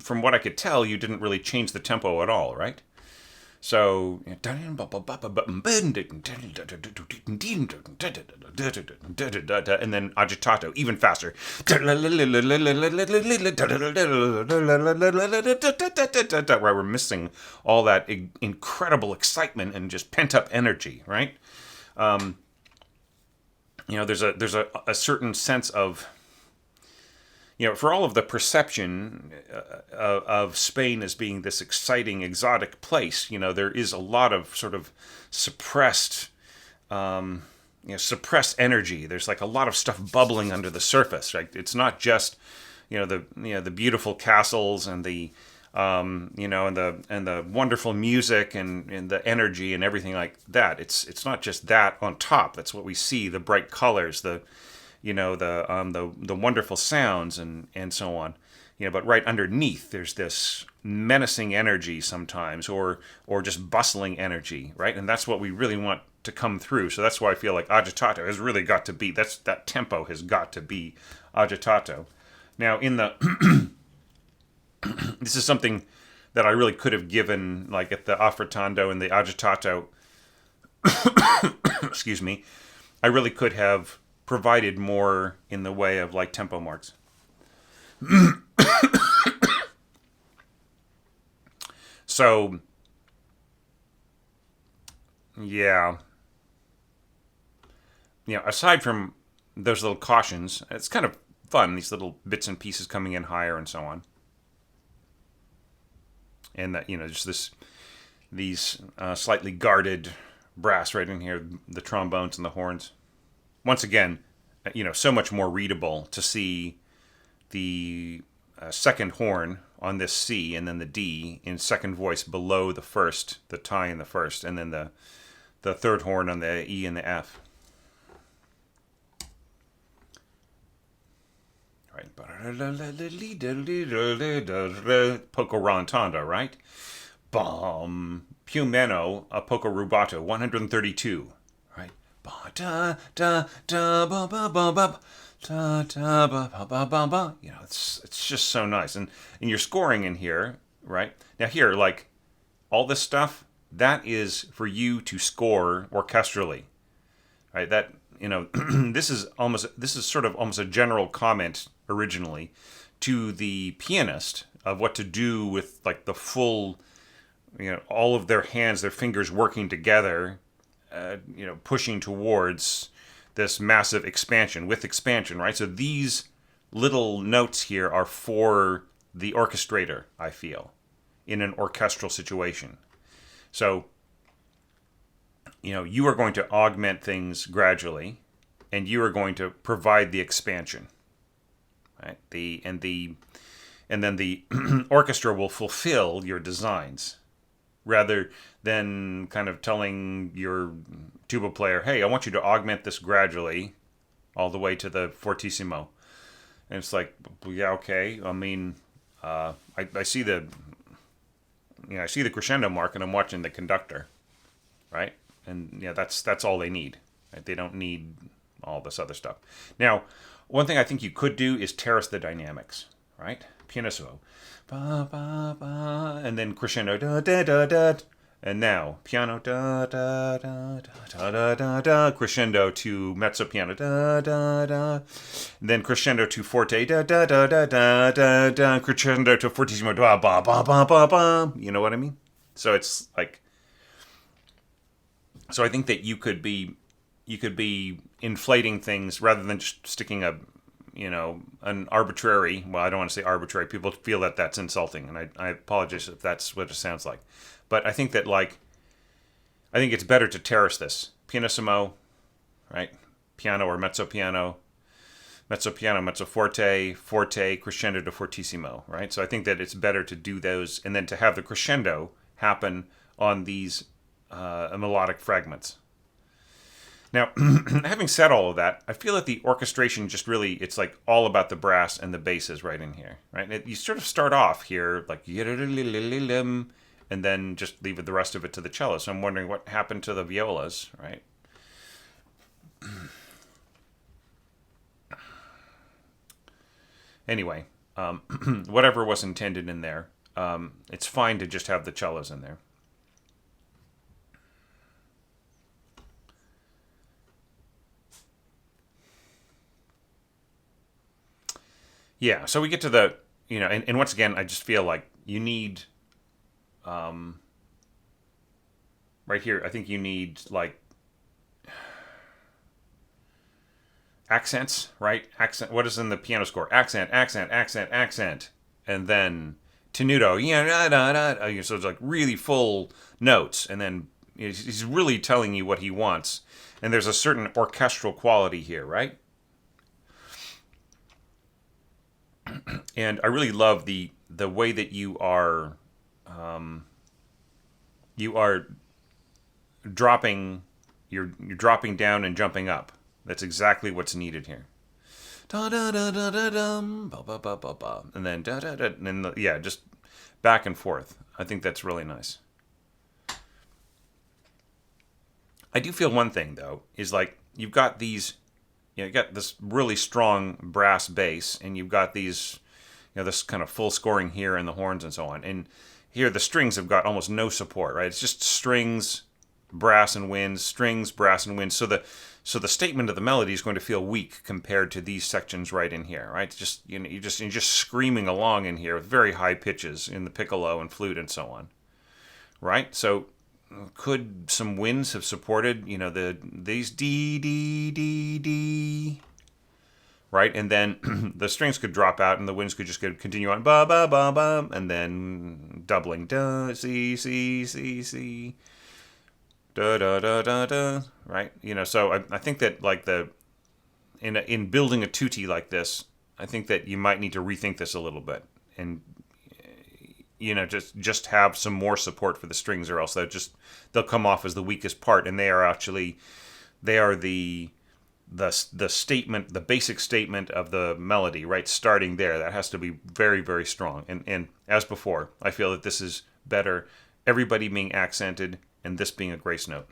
from what I could tell, you didn't really change the tempo at all, right? So, and then agitato, even faster. Right, we're missing all that incredible excitement and just pent up energy, right? There's a certain sense of, for all of the perception of Spain as being this exciting, exotic place, there is a lot of sort of suppressed, suppressed energy. There's like a lot of stuff bubbling under the surface, right? It's not just, the beautiful castles and the, and the wonderful music and the energy and everything like that. It's not just that on top. That's what we see: the bright colors, the wonderful sounds and so on. But right underneath there's this menacing energy sometimes, or just bustling energy, right? And that's what we really want to come through. So that's why I feel like agitato has really got to be, that tempo has got to be agitato. Now in the this is something that I really could have given, like at the affrettando and the agitato. Excuse me. I really could have provided more in the way of like tempo marks. So, yeah. Aside from those little cautions, it's kind of fun, these little bits and pieces coming in higher and so on. And that, just these slightly guarded brass right in here, the trombones and the horns. Once again, so much more readable to see the second horn on this C and then the D in second voice below the first, the tie in the first, and then the third horn on the E and the F. Right. Poco rallentando, right? Bum. Più meno a poco rubato, 132. Right? Da da da ba ba ba ba. Da da ba ba ba ba ba. It's just so nice. And you're scoring in here, right? Now here, like all this stuff, that is for you to score orchestrally. Right? That this is sort of almost a general comment originally to the pianist of what to do with like the full, all of their hands, their fingers working together, pushing towards this massive expansion, right? So these little notes here are for the orchestrator, I feel, in an orchestral situation. So, you are going to augment things gradually, and you are going to provide the expansion, right? And then the orchestra will fulfill your designs, rather than kind of telling your tuba player, "Hey, I want you to augment this gradually, all the way to the fortissimo." And it's like, yeah, okay. I mean, I see I see the crescendo mark, and I'm watching the conductor, right? And yeah, that's all they need. Right? They don't need all this other stuff. Now, one thing I think you could do is terrace the dynamics, right? Pianissimo, ba ba ba, and then crescendo, da da da da, and now piano, da da da da da da da, crescendo to mezzo piano, da da da, and then crescendo to forte, da da da da da da da, crescendo to fortissimo, ba ba ba ba ba ba. You know what I mean? So it's like, so I think that you could be inflating things rather than just sticking an arbitrary, well, I don't want to say arbitrary, people feel that that's insulting, and I apologize if that's what it sounds like, but I think that, like, I think it's better to terrace this pianissimo, right? Piano or mezzo piano, mezzo forte, forte, crescendo to fortissimo, right? So I think that it's better to do those, and then to have the crescendo happen on these melodic fragments. Now, having said all of that, I feel that the orchestration just really, it's like all about the brass and the basses right in here, right? You sort of start off here like, and then just leave the rest of it to the cello. So I'm wondering what happened to the violas, right? Anyway, whatever was intended in there, it's fine to just have the cellos in there. Yeah, so we get to the, and once again, I just feel like you need, right here, I think you need, like, accents, right? Accent, what is in the piano score? Accent, accent, accent, accent. And then tenuto, so it's like really full notes, and then he's really telling you what he wants. And there's a certain orchestral quality here, right? And I really love the way that you are dropping, you're dropping down and jumping up. That's exactly what's needed here. Da da da da da dum, ba ba ba ba ba, and then da da da, and then yeah, just back and forth. I think that's really nice. I do feel one thing though is, like, you've got these, you got this really strong brass bass, and you've got these, this kind of full scoring here and the horns and so on. And here the strings have got almost no support, right? It's just strings, brass and winds, strings, brass and winds. So the statement of the melody is going to feel weak compared to these sections right in here, right? Just you're just screaming along in here with very high pitches in the piccolo and flute and so on, right? So could some winds have supported, these D D D D, right? And then the strings could drop out, and the winds could just continue on ba ba ba ba, and then doubling da C C C C da da da da da, right? So I think that, like, in building a tutti like this, I think that you might need to rethink this a little bit, and just have some more support for the strings, or else they'll come off as the weakest part, and they are the statement, the basic statement of the melody, right? Starting there, that has to be very, very strong. And as before, I feel that this is better, everybody being accented and this being a grace note.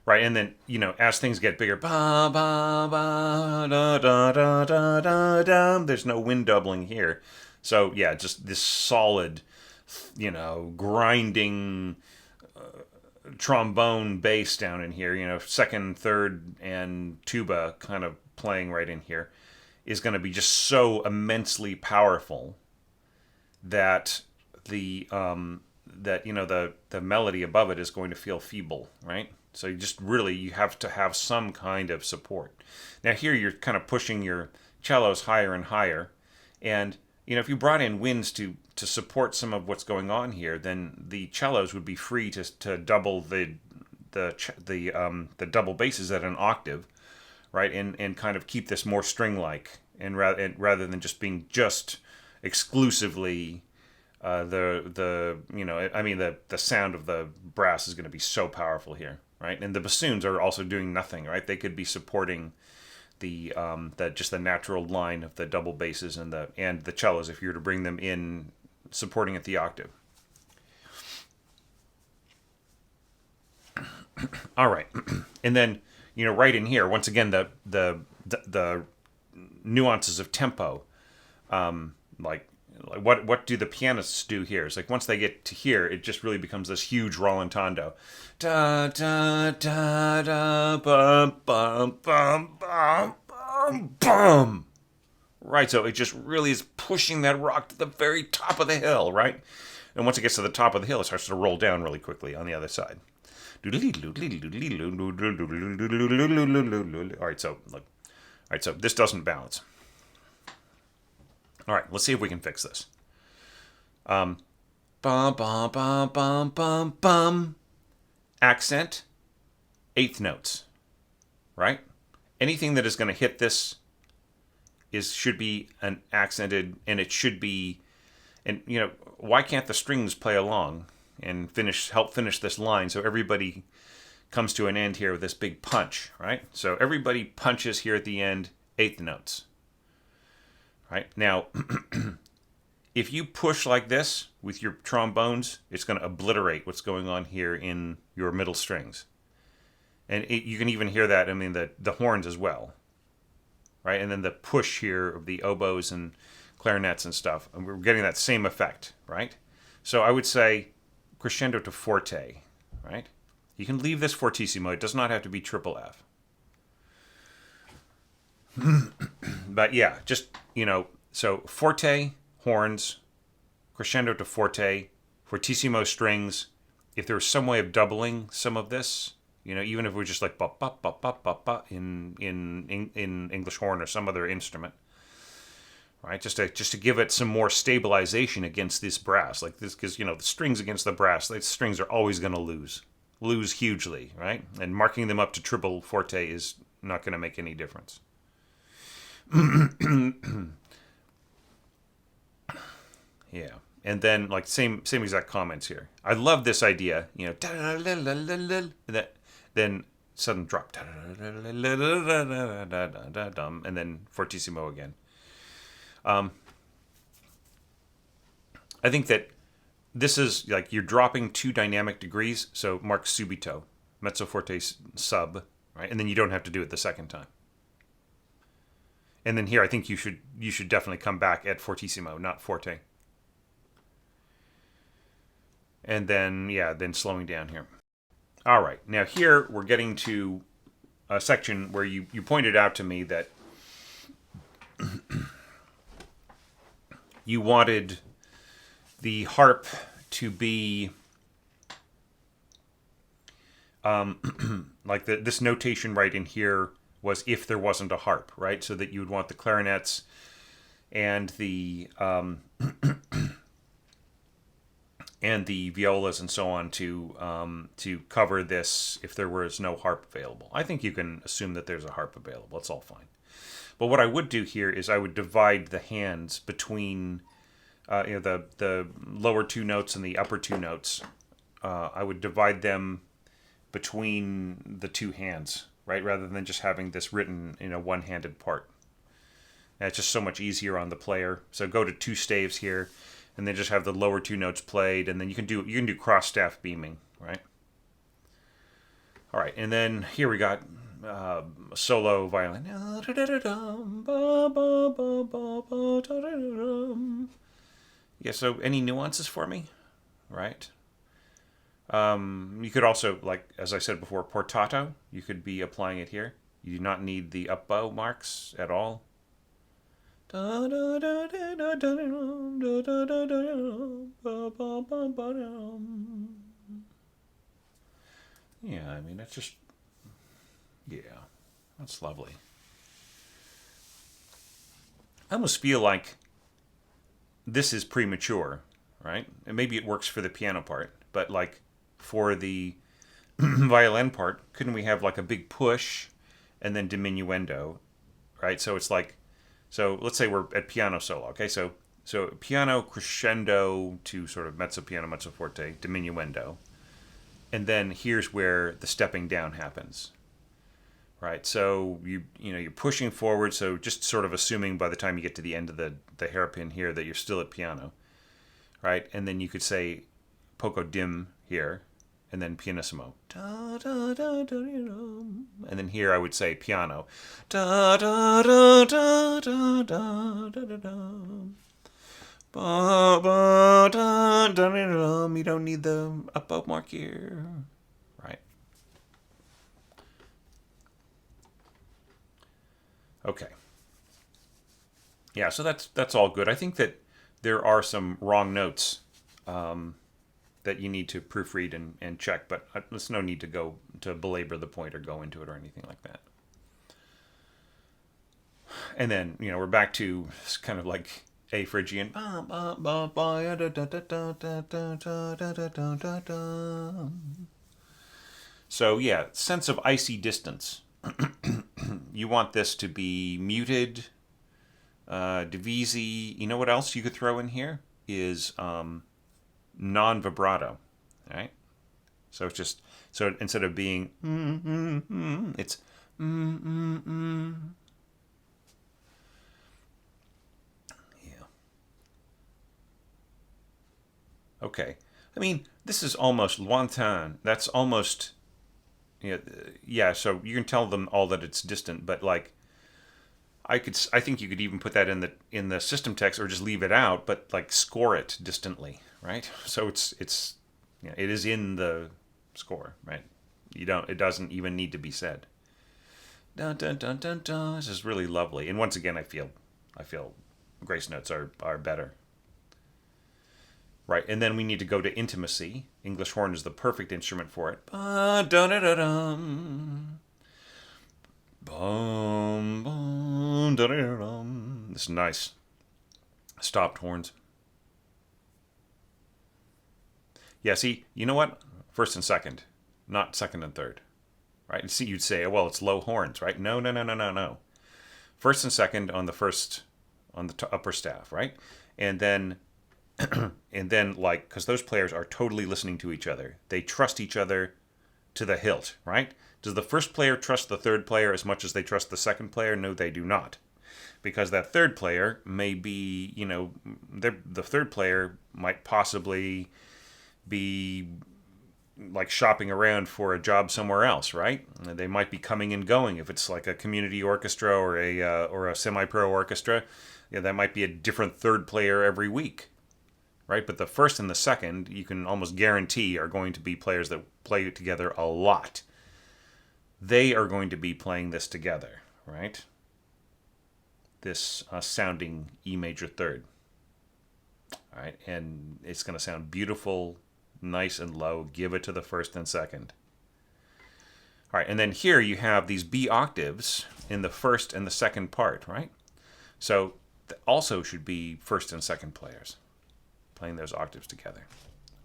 Right, and then, as things get bigger, ba ba ba da da da da da da, there's no wind doubling here. So yeah, just this solid, grinding trombone bass down in here, second, third, and tuba kind of playing right in here, is going to be just so immensely powerful that the melody above it is going to feel feeble, right? So you have to have some kind of support. Now here you're kind of pushing your cellos higher and higher, and if you brought in winds to support some of what's going on here, then the cellos would be free to double the double basses at an octave, right? And kind of keep this more string-like, and rather than just being exclusively the sound of the brass is going to be so powerful here, right? And the bassoons are also doing nothing, right? They could be supporting the just the natural line of the double basses and the cellos if you were to bring them in, supporting at the octave. All right, and then right in here, once again, the nuances of tempo, like what do the pianists do here? It's like once they get to here, it just really becomes this huge rallentando. Da da da da bum bum bum bum bum bum. Right, so it just really is pushing that rock to the very top of the hill, right? And once it gets to the top of the hill, it starts to roll down really quickly on the other side. All right, so look. All right, so this doesn't balance. All right, let's see if we can fix this. Bum bum bum bum bum bum. Accent, eighth notes, right? Anything that is going to hit this should be an accented, and it should be, and why can't the strings play along and help finish this line so everybody comes to an end here with this big punch, right? So everybody punches here at the end, eighth notes. Right? Now, if you push like this with your trombones, it's going to obliterate what's going on here in your middle strings. And you can even hear that, the horns as well. Right? And then the push here of the oboes and clarinets and stuff. And we're getting that same effect, right? So I would say crescendo to forte, right? You can leave this fortissimo. It does not have to be triple F. But yeah, just, so forte, horns, crescendo to forte, fortissimo strings. If there was some way of doubling some of this, even if we were just like ba ba ba ba ba ba in English horn or some other instrument, right? Just to give it some more stabilization against this brass, like this, because the strings against the brass, the strings are always going to lose hugely, right? And marking them up to triple forte is not going to make any difference. Yeah, and then like same exact comments here. I love this idea, that then sudden drop, and then fortissimo again. I think that this is like you're dropping 2 dynamic degrees, so mark subito, mezzo forte sub, right? And then you don't have to do it the second time. And then here, I think you should definitely come back at fortissimo, not forte. And then, then slowing down here. All right, now here we're getting to a section where you pointed out to me that you wanted the harp to be like this notation right in here was if there wasn't a harp, right? So that you would want the clarinets and the and the violas and so on to cover this if there was no harp available. I think you can assume that there's a harp available. It's all fine. But what I would do here is I would divide the hands between the lower 2 notes and the upper 2 notes. I would divide them between the 2 hands, right? Rather than just having this written in a one-handed part. And it's just so much easier on the player. So go to 2 staves here, and then just have the lower 2 notes played, and then you can do cross staff beaming, right? All right, and then here we got solo violin. Yeah, so any nuances for me, right? You could also, like as I said before, portato. You could be applying it here. You do not need the up bow marks at all. Yeah, I mean, it's just, yeah, that's lovely. I almost feel like this is premature, right? And maybe it works for the piano part, but like for the violin part, couldn't we have like a big push and then diminuendo, right? So it's like, so let's say we're at piano solo, okay? So piano crescendo to sort of mezzo piano, mezzo forte, diminuendo, and then here's where the stepping down happens, right? So you're pushing forward, so just sort of assuming by the time you get to the end of the hairpin here that you're still at piano, right? And then you could say poco dim here, and then pianissimo. Da, da, da, da, and then here I would say piano. Da, da, da, da, da, da, da, da, da. Ba, ba, da, da, da, da. You don't need the up bow mark here. Right. Okay. Yeah, so that's all good. I think that there are some wrong notes that you need to proofread and check, but there's no need to go to belabor the point or go into it or anything like that. And then, we're back to kind of like A Phrygian. So, yeah, sense of icy distance. You want this to be muted, divisi. You know what else you could throw in here is non-vibrato, right? So it's just, so instead of being it's yeah. Okay. I mean, this is almost lointain. That's almost yeah. So you can tell them all that it's distant, but like I think you could even put that in the system text or just leave it out, but like score it distantly, right? So it's it is in the score, right? It doesn't even need to be said. Dun dun dun dun dun. This is really lovely, and once again, I feel grace notes are better, right? And then we need to go to intimacy. English horn is the perfect instrument for it. Ba dun dun dun dun. Bum, bum, dun, dun, dun. This is nice. Stopped horns. Yeah, see, you know what? First and second, not second and third, right? See, you'd say, well, it's low horns, right? No, no, no, no, no, no. First and second on the first, on the upper staff, right? And then, and then like, because those players are totally listening to each other. They trust each other to the hilt, right? Does the first player trust the third player as much as they trust the second player? No, they do not. Because that third player may be, the third player might possibly be like shopping around for a job somewhere else, right? They might be coming and going. If it's like a community orchestra or a semi-pro orchestra, that might be a different third player every week, right? But the first and the second, you can almost guarantee are going to be players that play together a lot. They are going to be playing this together, right? This sounding E major third, all right? And it's going to sound beautiful, nice and low. Give it to the first and second. All right, and then here you have these B octaves in the first and the second part, right? So also should be first and second players playing those octaves together.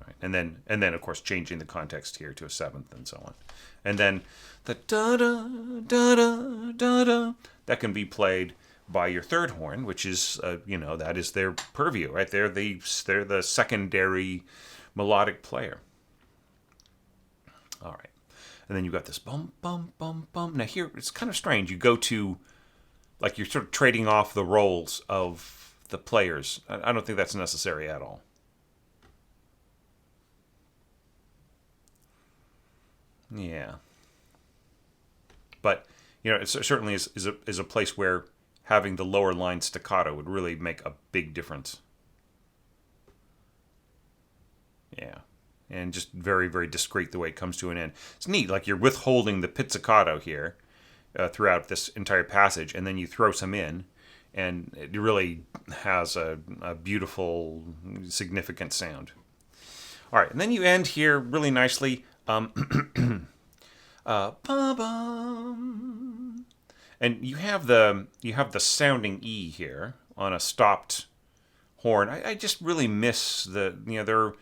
Right? And then of course changing the context here to a seventh and so on. And then the da da da da da da that can be played by your third horn, which is that is their purview, right? They're the secondary melodic player. All right. And then you've got this bum bum bum bum. Now here it's kind of strange. You go to like you're sort of trading off the roles of the players. I don't think that's necessary at all. Yeah. But it certainly is a place where having the lower line staccato would really make a big difference. Yeah. And just very, very discreet the way it comes to an end. It's neat. Like you're withholding the pizzicato here throughout this entire passage, and then you throw some in, and it really has a beautiful, significant sound. All right. And then you end here really nicely. Ba-bum. And you have the sounding E here on a stopped horn. I just really miss there.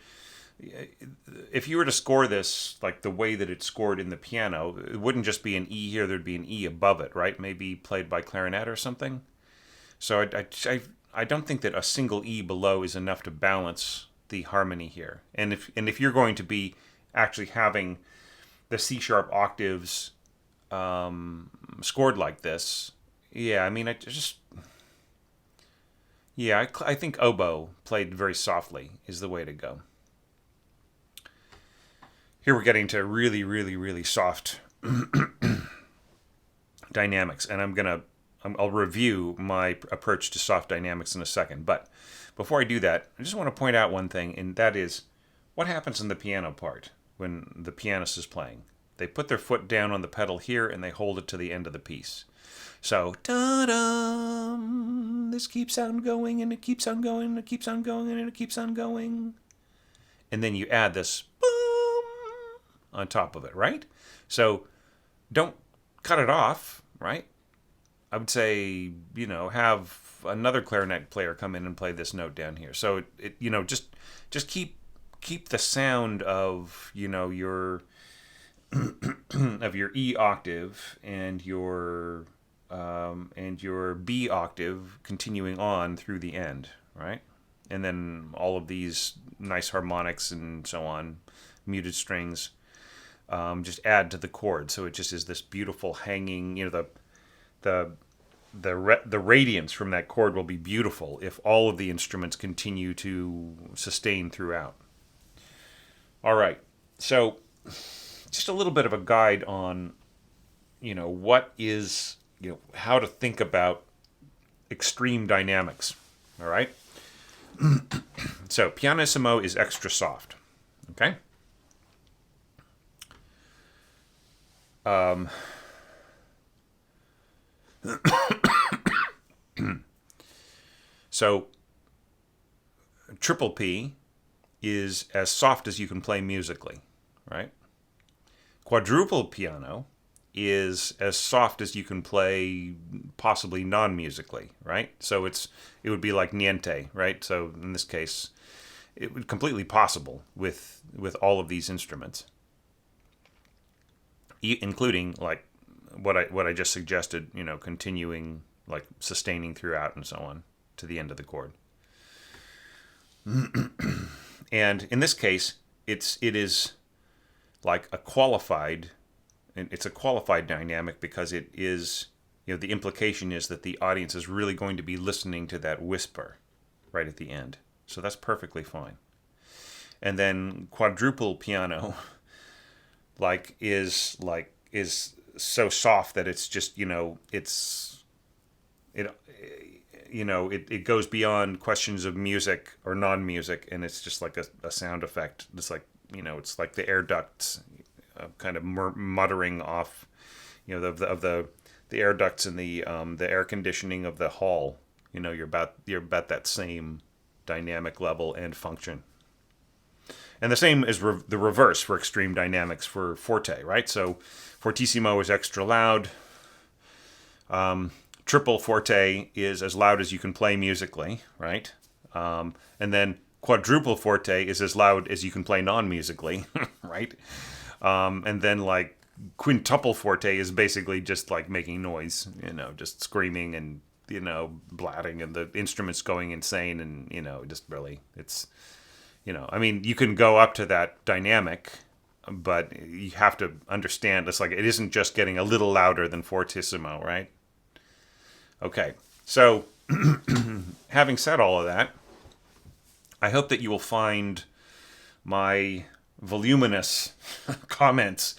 If you were to score this like the way that it's scored in the piano, it wouldn't just be an E here. There'd be an E above it, right? Maybe played by clarinet or something. So I don't think that a single E below is enough to balance the harmony here. And if you're going to be actually having the C sharp octaves scored like this, yeah, I mean, I think oboe played very softly is the way to go. Here we're getting to really, really, really soft dynamics, and I'll review my approach to soft dynamics in a second. But before I do that, I just want to point out one thing, and that is what happens in the piano part when the pianist is playing. They put their foot down on the pedal here, and they hold it to the end of the piece. So, da-dum, this keeps on going, and it keeps on going, and it keeps on going, and it keeps on going. And then you add this boom on top of it, right? So don't cut it off, right? I would say, have another clarinet player come in and play this note down here. So just keep the sound of, your of your E octave and your B octave continuing on through the end, right? And then all of these nice harmonics and so on, muted strings, just add to the chord. So it just is this beautiful hanging, the radiance from that chord will be beautiful if all of the instruments continue to sustain throughout. All right. So just a little bit of a guide on, what is, how to think about extreme dynamics. All right. So pianissimo is extra soft. Okay. So triple P is as soft as you can play musically, right? Quadruple piano is as soft as you can play possibly non-musically, right? So it would be like niente, right? So in this case, it would completely possible with all of these instruments, including like what I just suggested, continuing like sustaining throughout and so on to the end of the chord. And in this case, it is like it's a qualified dynamic because it is, the implication is that the audience is really going to be listening to that whisper right at the end. So that's perfectly fine. And then quadruple piano is so soft that it's just, it goes beyond questions of music or non-music, and it's just like a sound effect. It's like, it's like the air ducts kind of muttering off, of the air ducts and the air conditioning of the hall. You're about that same dynamic level and function. And the same is the reverse for extreme dynamics for forte, right? So fortissimo is extra loud. Triple forte is as loud as you can play musically, right? And then quadruple forte is as loud as you can play non-musically, right? And then like quintuple forte is basically just like making noise, just screaming and, blatting and the instruments going insane and, just really, it's, I mean, you can go up to that dynamic, but you have to understand it's like it isn't just getting a little louder than fortissimo, right? Okay, so having said all of that, I hope that you will find my voluminous comments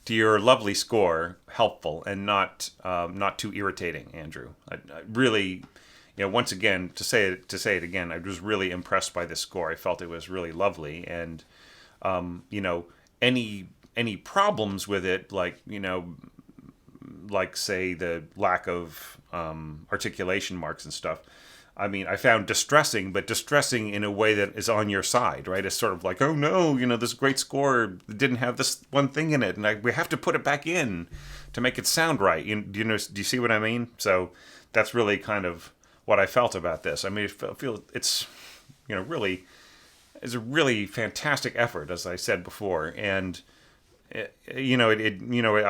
to your lovely score helpful and not too irritating, Andrew. I really, once again, to say it again, I was really impressed by this score. I felt it was really lovely, and any problems with it, like say the lack of articulation marks and stuff, I mean, I found distressing, but distressing in a way that is on your side, right? It's sort of like, oh no, this great score didn't have this one thing in it, and we have to put it back in to make it sound right. Do you see what I mean? So that's really kind of what I felt about this. I mean, I feel it's, really, it's a really fantastic effort, as I said before, and I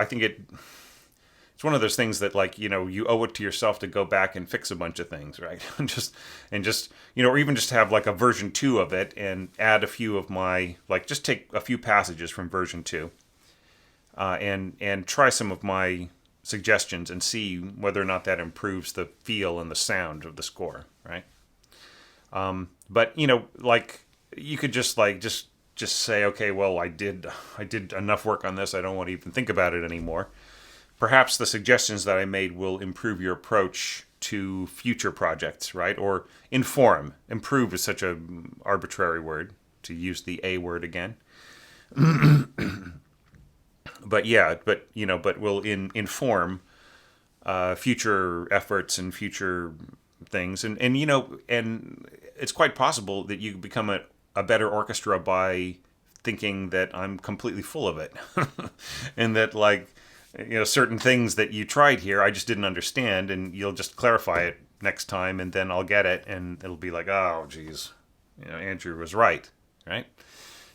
think it's one of those things that, like, you owe it to yourself to go back and fix a bunch of things, right? Or even just have like a version 2 of it and add a few of my, like, just take a few passages from version 2, and try some of my suggestions and see whether or not that improves the feel and the sound of the score, right? But like, you could just say, okay, well, I did enough work on this. I don't want to even think about it anymore. Perhaps the suggestions that I made will improve your approach to future projects, right? Or inform. Improve is such a arbitrary word, to use the A word again. But will inform future efforts and future things, and it's quite possible that you become a better orchestra by thinking that I'm completely full of it, and that, like, certain things that you tried here I just didn't understand, and you'll just clarify it next time, and then I'll get it, and it'll be like, oh geez, Andrew was right.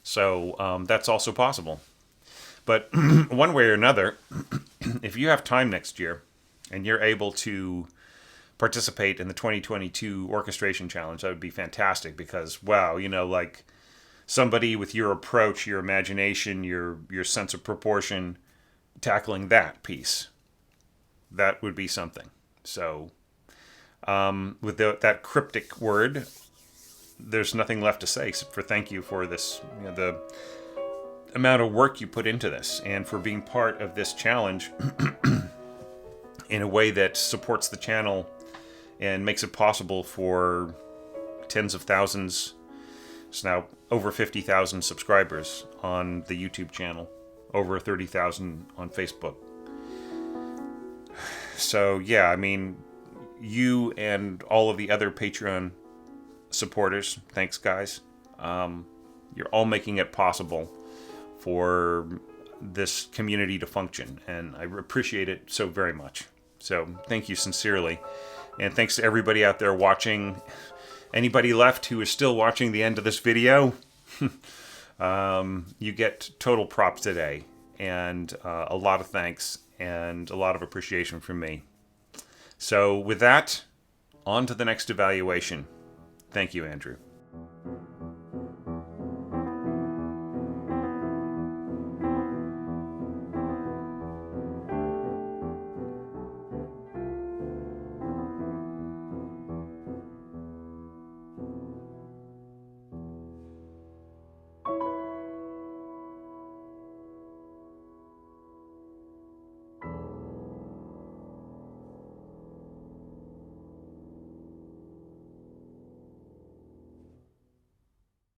So that's also possible. But one way or another, if you have time next year and you're able to participate in the 2022 orchestration challenge, that would be fantastic, because wow, like, somebody with your approach, your imagination, your sense of proportion, tackling that piece, that would be something. So with that cryptic word, there's nothing left to say except for thank you for this, the amount of work you put into this, and for being part of this challenge in a way that supports the channel and makes it possible for tens of thousands, it's now over 50,000 subscribers on the YouTube channel, over 30,000 on Facebook. So yeah, I mean, you and all of the other Patreon supporters, thanks guys. You're all making it possible for this community to function, and I appreciate it so very much. So thank you sincerely, and thanks to everybody out there watching. Anybody left who is still watching the end of this video, you get total props today, and a lot of thanks and a lot of appreciation from me. So with that, on to the next evaluation. Thank you, Andrew.